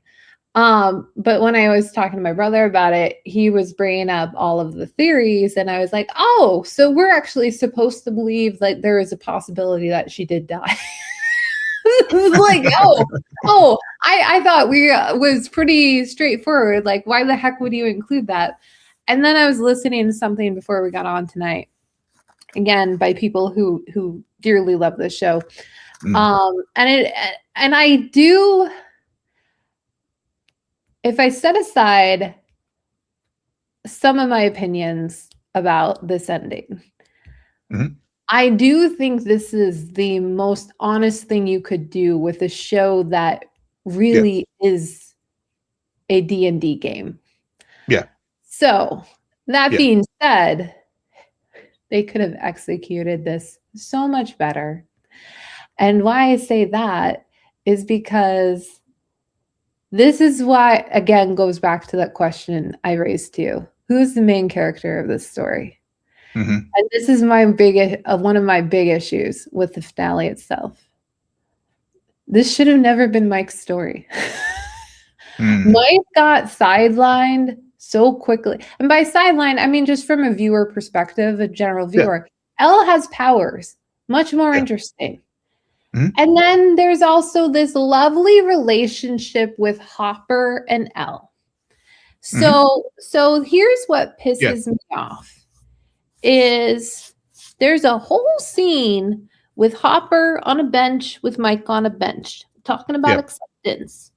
But when I was talking to my brother about it, he was bringing up all of the theories, and I was like, oh, so we're actually supposed to believe that there is a possibility that she did die. Like, I thought we was pretty straightforward. Like, why the heck would you include that? And then I was listening to something before we got on tonight, again by people who dearly love this show. And I do, if I set aside some of my opinions about this ending, I do think this is the most honest thing you could do with a show that really is a D&D game. Yeah. So that being said, they could have executed this so much better. And why I say that is because this is why, again, goes back to that question I raised to you. Who's the main character of this story? And this is my one of my big issues with the finale itself. This should have never been Mike's story. Mike got sidelined so quickly. And by sideline, I mean just from a viewer perspective, a general viewer. Elle has powers, much more interesting. And then there's also this lovely relationship with Hopper and Elle. So here's what pisses me off. Is there's a whole scene with Hopper on a bench with Mike on a bench talking about acceptance.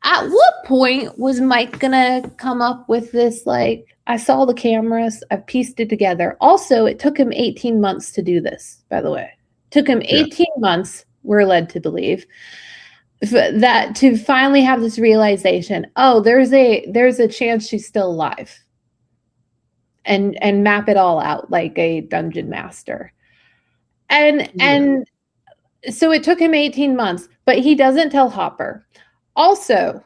At what point was Mike gonna come up with this, like, I saw the cameras, I pieced it together. Also, it took him 18 months to do this, by the way. It took him 18 months, we're led to believe, that to finally have this realization, oh, there's a chance she's still alive. And map it all out like a dungeon master. And so it took him 18 months, but he doesn't tell Hopper. Also,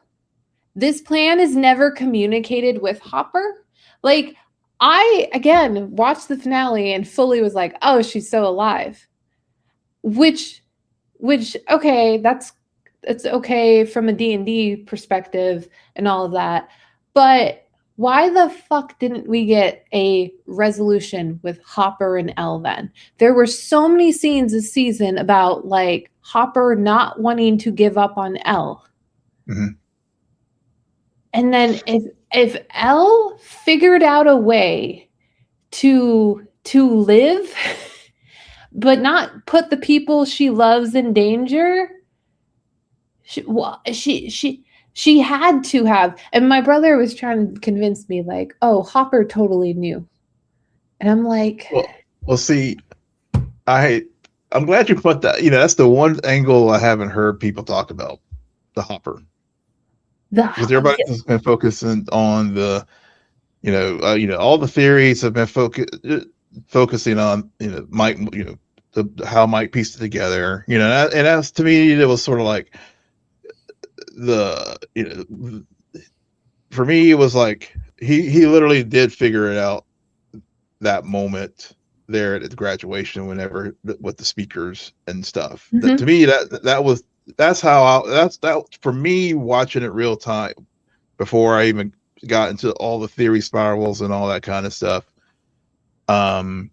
this plan is never communicated with Hopper. Like, I, again, watched the finale and fully was like, oh, she's still alive. Which, okay, it's okay from a D&D perspective and all of that. But why the fuck didn't we get a resolution with Hopper and Elle then? There were so many scenes this season about, like, Hopper not wanting to give up on Elle. And then if Elle figured out a way to live, but not put the people she loves in danger, she had to have. And my brother was trying to convince me, like, oh, Hopper totally knew. And I'm like, well, see, I'm glad you put that. That's the one angle I haven't heard people talk about, the Hopper. Because everybody's been focusing on the, all the theories have been focusing on, Mike, how Mike pieced it together, and that's, to me, it was sort of like for me, it was like he literally did figure it out that moment there at the graduation, whenever with the speakers and stuff. To me, that's for me, watching it real time before I even got into all the theory spirals and all that kind of stuff. That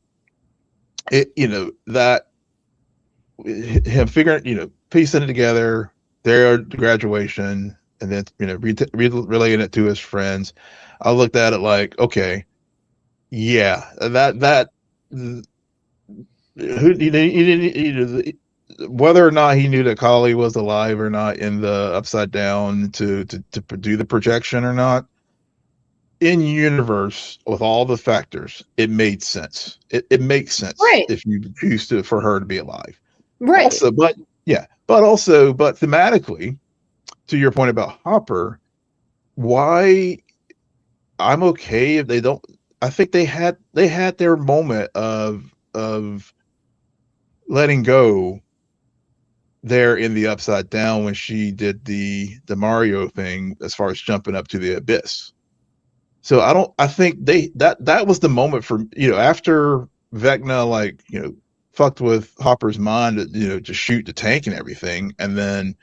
him figuring, piecing it together there at graduation, and then relaying it to his friends. I looked at it like, okay, that whether or not he knew that Kali was alive or not in the Upside Down to do the projection or not, in universe with all the factors, it made sense. It makes sense, right, if you choose for her to be alive, right? Also, but thematically, to your point about Hopper, why I'm okay if they don't. I think they had their moment of letting go there in the Upside Down when she did the Mario thing as far as jumping up to the abyss. So I think that was the moment for, after Vecna, like, fucked with Hopper's mind, to shoot the tank and everything. And then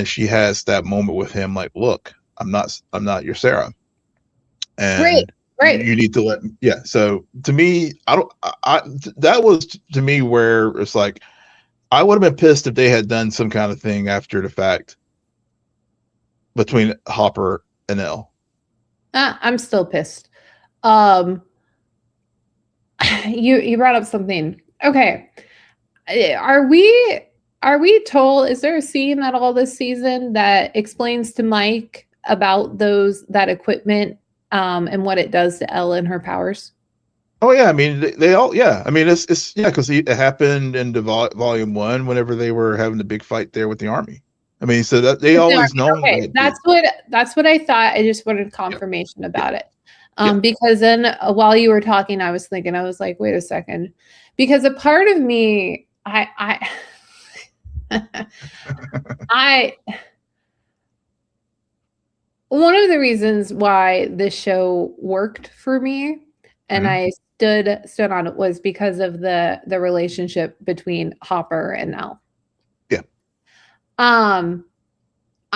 she has that moment with him, like, look, I'm not your Sarah. And right. You need to let me. So to me, that was to me where it's like, I would have been pissed if they had done some kind of thing after the fact between Hopper and Elle. I'm still pissed. Um, you brought up something. Okay, are we told? Is there a scene at all this season that explains to Mike about that equipment and what it does to Elle and her powers? Oh yeah, I mean they all yeah. I mean it's yeah because it happened in the volume 1 whenever they were having the big fight there with the army. I mean, so that they always known. Okay, that's what I thought. I just wanted confirmation about it. Because then while you were talking, I was thinking, I was like, wait a second, because a part of me, I one of the reasons why this show worked for me and I stood on it was because of the relationship between Hopper and Elle. Yeah.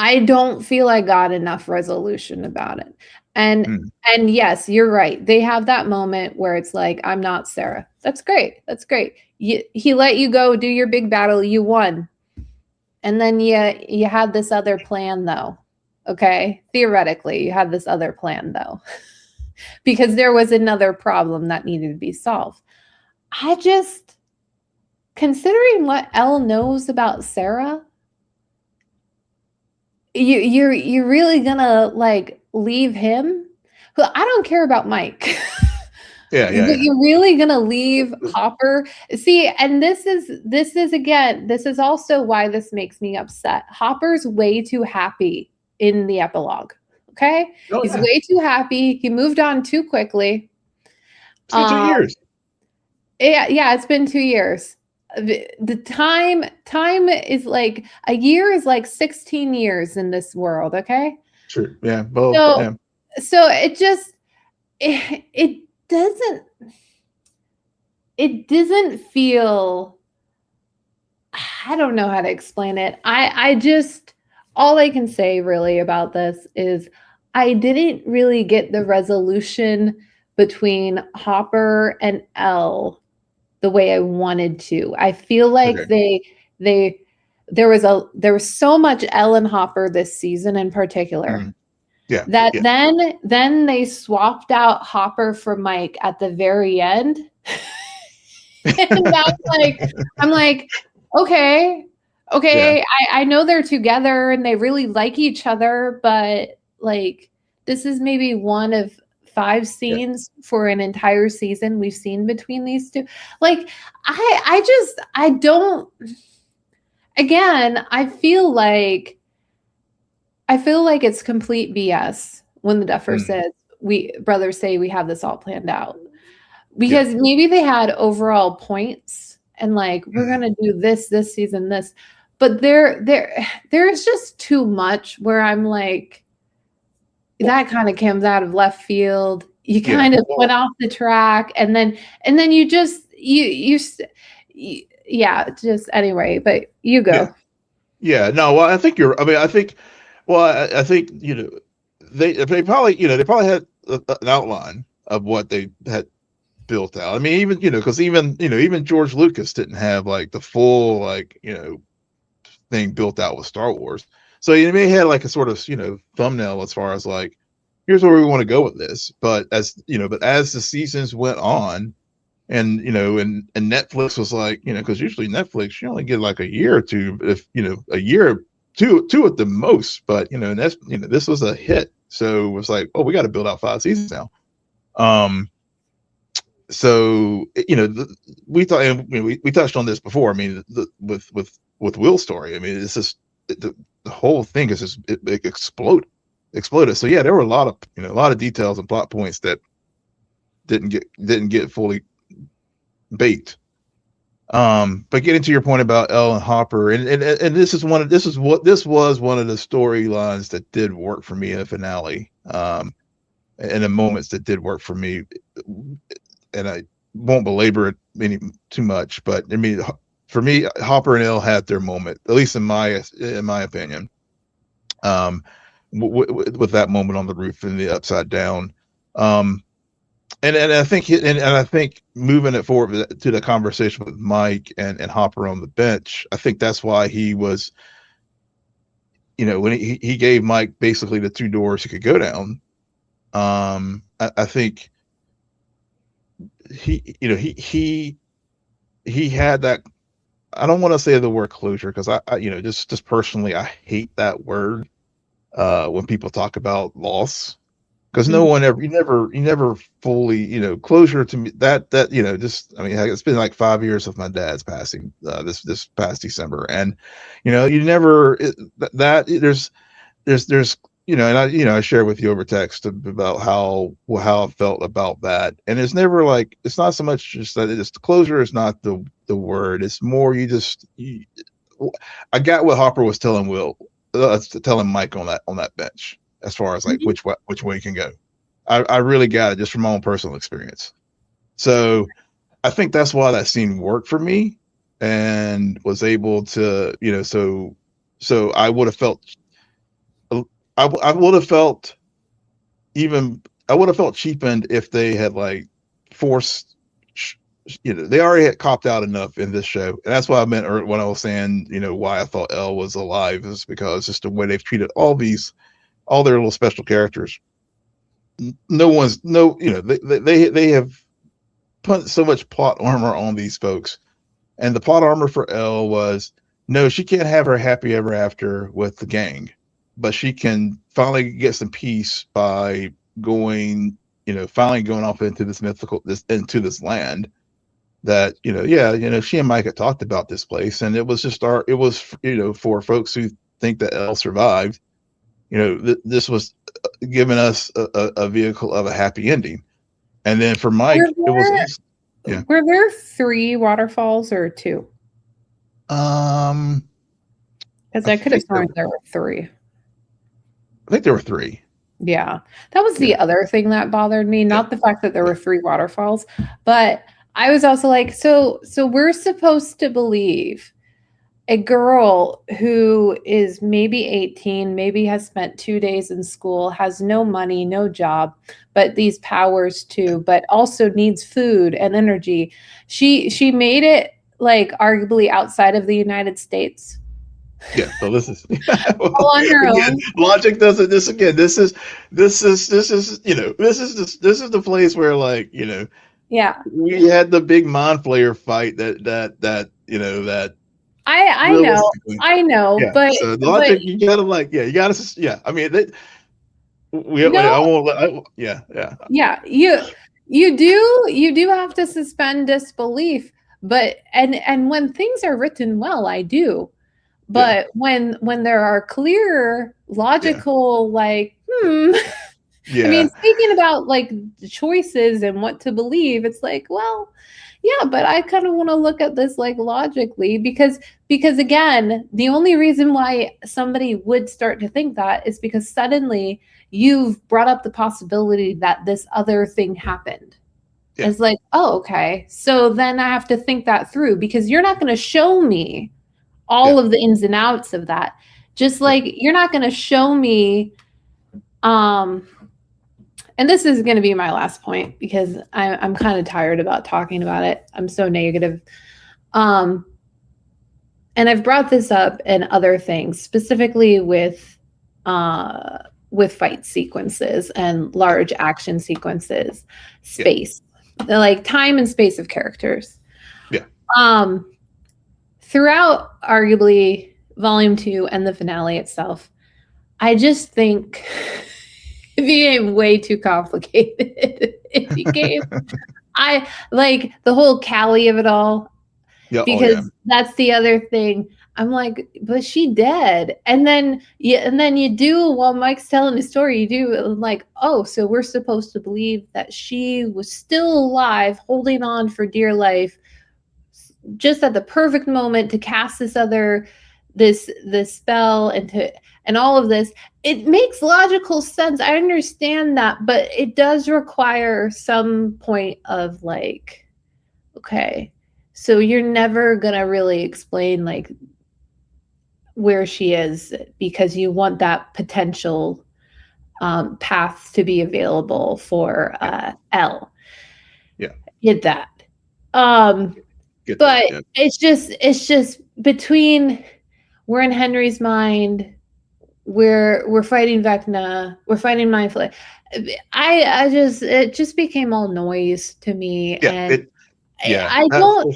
I don't feel I got enough resolution about it. And yes, you're right. They have that moment where it's like, I'm not Sarah. That's great. That's great. He let you go do your big battle. You won. And then you had this other plan though. Okay. Theoretically, you had this other plan though, because there was another problem that needed to be solved. I just, considering what Elle knows about Sarah, you're really gonna like leave him? Well, I don't care about Mike. Yeah. You're really gonna leave Hopper? See, and this is also why this makes me upset. Hopper's way too happy in the epilogue. Okay, he's way too happy. He moved on too quickly. It's been 2 years. Yeah, it's been 2 years. The time is like a year is like 16 years in this world. Okay. Sure. Yeah. Well. So it just it doesn't feel. I don't know how to explain it. I just, all I can say really about this is I didn't really get the resolution between Hopper and Elle the way I wanted to. I feel like there was so much Elle and Hopper this season in particular. Then they swapped out Hopper for Mike at the very end. And I'm like, okay. I know they're together and they really like each other, but like this is maybe one of 5 scenes for an entire season we've seen between these two. Like I don't, again, I feel like it's complete BS when the Duffer says brothers say we have this all planned out, because maybe they had overall points and like we're gonna do this season, but there's just too much where I'm like, that kind of comes out of left field. You kind of went off the track, and then you just anyway. But you go. Yeah. No. Well, I think I think they probably had an outline of what they had built out. I mean, even because even George Lucas didn't have like the full thing built out with Star Wars. So you may have like a sort of thumbnail as far as like, here's where we want to go with this. But as the seasons went on, and and Netflix was like, because usually Netflix you only get like a year or two, if a year two at the most. But and that's this was a hit, so it was like, oh, we got to build out 5 seasons now. So we thought, and we touched on this before. I mean, with Will's story, I mean, it's just the whole thing is just it exploded. So yeah, there were a lot of details and plot points that didn't get fully baked. But getting to your point about Elle and Hopper, and this was one of the storylines that did work for me in the finale. And the moments that did work for me, and I won't belabor it too much, but I mean, for me, Hopper and Elle had their moment, at least in my opinion. With that moment on the roof and the upside down, And I think moving it forward to the conversation with Mike and Hopper on the bench, I think that's why he was, when he gave Mike basically the two doors he could go down. I think he had that. I don't want to say the word closure because I just personally I hate that word when people talk about loss, because no Mhm. one ever you never fully closure to me that just I mean it's been like 5 years of my dad's passing this past December, and you never there's and I shared with you over text about how I felt about that, and it's never like it's not so much just that it's the closure is not the word. It's more I got what Hopper was telling Mike on that bench as far as like Mhm. which way you can go. I really got it just from my own personal experience. So I think that's why that scene worked for me and was able to so I would have felt even I would have felt cheapened if they had like forced they already had copped out enough in this show, and that's what I meant when I was saying why I thought Elle was alive is because just the way they've treated all their little special characters. No one's no they have put so much plot armor on these folks, and the plot armor for Elle was no, she can't have her happy ever after with the gang, but she can finally get some peace by going, finally going off into this land that she and Mike had talked about this place, and it was for folks who think that Elle survived. This was giving us a vehicle of a happy ending, and then for Were Mike, it was there easy. Yeah. were there 3 waterfalls or 2? Um, Because I I could have think there sworn there were 3. I think there were three. Yeah. That was Yeah, the other thing that bothered me, yeah, not the fact that there yeah, were 3 waterfalls, but I was also like, so we're supposed to believe a girl who is maybe 18, maybe has spent 2 days in school, has no money, no job, but these powers too, but also needs food and energy. She made it like arguably outside of the United States yeah. So this is all on her again, own. logic doesn't. This is the place where like Yeah. we had the big mind flayer fight that I know. realistically, I know, yeah. So but logic, you gotta like, yeah, you gotta, yeah. I mean, no, I won't. Yeah, yeah, yeah, you do have to suspend disbelief, but and when things are written well, I do. yeah, But when there are clear, yeah, logical, like, I mean, yeah, speaking about like the choices and what to believe, it's like, well, yeah, but I kind of want to look at this like logically because again, the only reason why somebody would start to think that is because suddenly you've brought up the possibility that this other thing happened. yeah, It's like, oh, okay. So then I have to think that through because you're not going to show me yeah, all of the ins and outs of that. Just yeah, like you're not going to show me um and this is going to be my last point because I'm kind of tired about talking about it. I'm so negative. Um, and I've brought this up in other things, specifically with fight sequences and large action sequences, yeah, space, like time and space of characters. yeah, Um, throughout, arguably, Volume 2 and the finale itself, I just think it became way too complicated. It became I like the whole Callie of it all yeah. Oh yeah, because that's the other thing. I'm like, but she dead. And then you do while Mike's telling the story, you do like, oh, so we're supposed to believe that she was still alive, holding on for dear life, just at the perfect moment to cast this spell and all of this. It makes logical sense. I understand that, but it does require some point of like, okay, so you're never gonna really explain like where she is because you want that potential path to be available for yeah, Elle. Yeah. Did that. Um, Get that. but Yeah. it's just between we're in Henry's mind, we're fighting Vecna, we're fighting Mindflay. It just became all noise to me, Yeah. and Yeah. I don't.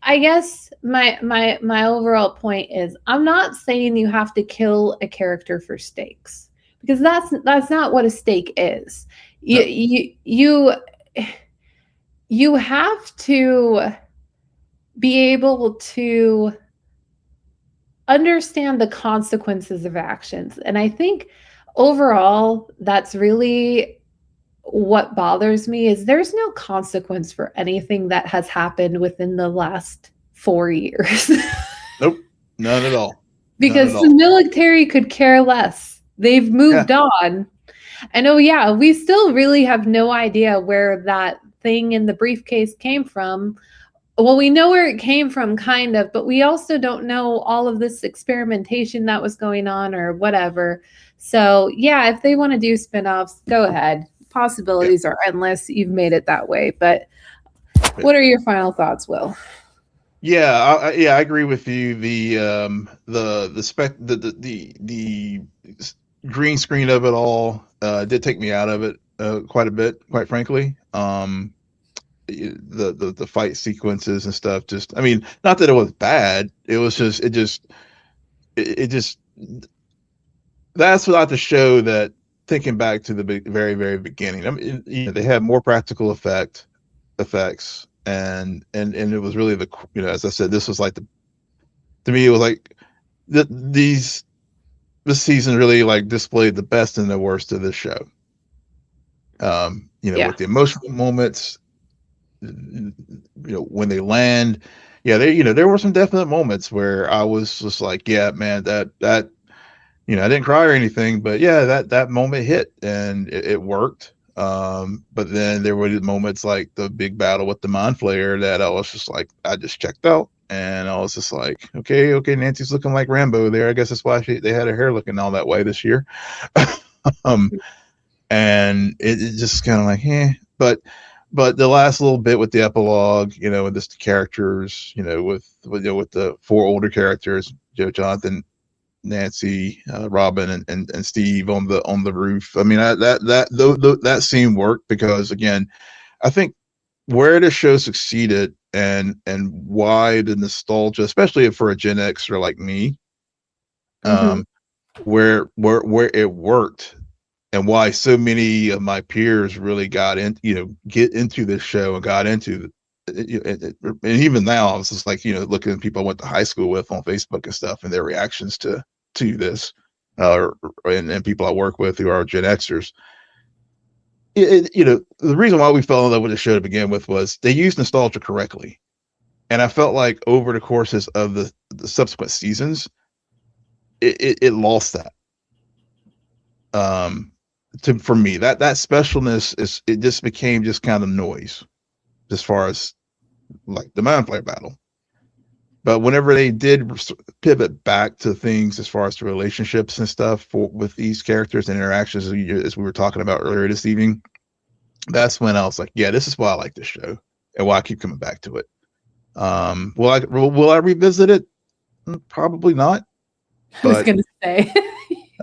I guess my overall point is I'm not saying you have to kill a character for stakes, because that's not what a stake is. You No. you have to be able to understand the consequences of actions. And I think overall, that's really what bothers me is there's no consequence for anything that has happened within the last 4 years. Nope. None at all. None at Because the all. military could care less. They've Yeah. moved on. And oh, yeah, we still really have no idea where that thing in the briefcase came from. Well, we know where it came from, kind of, but we also don't know all of this experimentation that was going on or whatever. So, yeah, if they want to do spinoffs, go ahead. Yeah. Possibilities are endless. You've made it that way. But Yeah. what are your final thoughts, Will? Yeah, I agree with you. The green screen of it all did take me out of it quite a bit, quite frankly. The fight sequences and stuff. Just, I mean, not that it was bad. It was just it just that's not the show that, thinking back to the very very beginning. I mean, they had more practical effects, and it was really as I said, this was like to me it was like these this season really like displayed the best and the worst of this show. Yeah. With the emotional moments, when they land, yeah, there were some definite moments where I was just like, yeah, man, that I didn't cry or anything, but yeah, that moment hit and it worked. But then there were moments like the big battle with the mind flayer that I was just like, I just checked out, and I was just like, okay, Nancy's looking like Rambo there. I guess that's why they had her hair looking all that way this year. um, and it just kind of like, but the last little bit with the epilogue, with this characters, with the four older characters, Jonathan, Nancy, Robin, and Steve on the roof. I mean, that scene worked because, again, I think where the show succeeded and why the nostalgia, especially for a Gen Xer like me, Mm-hmm. um, where it worked, and why so many of my peers really get into this show and got into it. And even now, I was just like, looking at people I went to high school with on Facebook and stuff, and their reactions to this, and people I work with who are Gen Xers. The reason why we fell in love with the show to begin with was they used nostalgia correctly, and I felt like over the courses of the subsequent seasons, it lost that. For me, that specialness it just became just kind of noise as far as like the mind flayer battle. But whenever they did pivot back to things as far as the relationships and stuff with these characters and interactions, as we were talking about earlier this evening, that's when I was like, yeah, this is why I like this show and why I keep coming back to it. Will I revisit it? Probably not. I was But going to say.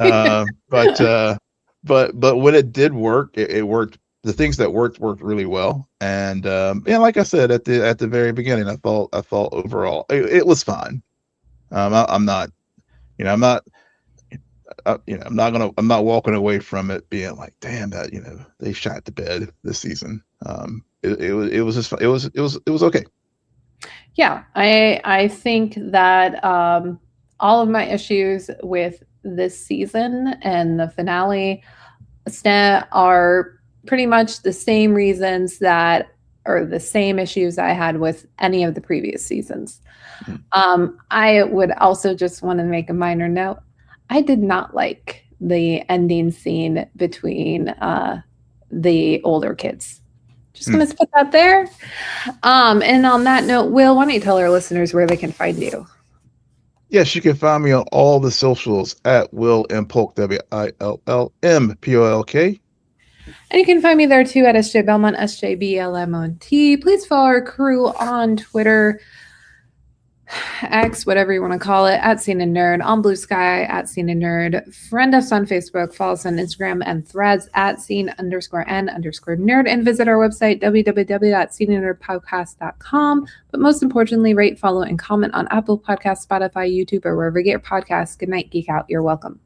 uh, but uh, but when it did work, it worked. The things that worked really well. And like I said at the very beginning, I thought overall it was fine. I'm not, I'm not, I'm not walking away from it being like, damn, that they shot the bed this season. It was just it was okay. Yeah, I think that all of my issues with this season and the finale are pretty much the same reasons that or the same issues I had with any of the previous seasons. I would also just want to make a minor note. I did not like the ending scene between the older kids. Just going to put that there. And on that note, Will, why don't you tell our listeners where they can find you? Yes, you can find me on all the socials at Will M Polk, WILLMPOLK. And you can find me there too at SJ Belmont, SJBLMONT. Please follow our crew on Twitter, X, whatever you want to call it, at Scene and Nerd, on Blue Sky, at Scene and Nerd. Friend us on Facebook, follow us on Instagram and Threads at Scene_N_Nerd, and visit our website, www.sceneandnerdpodcast.com. But most importantly, rate, follow, and comment on Apple Podcasts, Spotify, YouTube, or wherever you get your podcasts. Good night, Geek Out. You're welcome.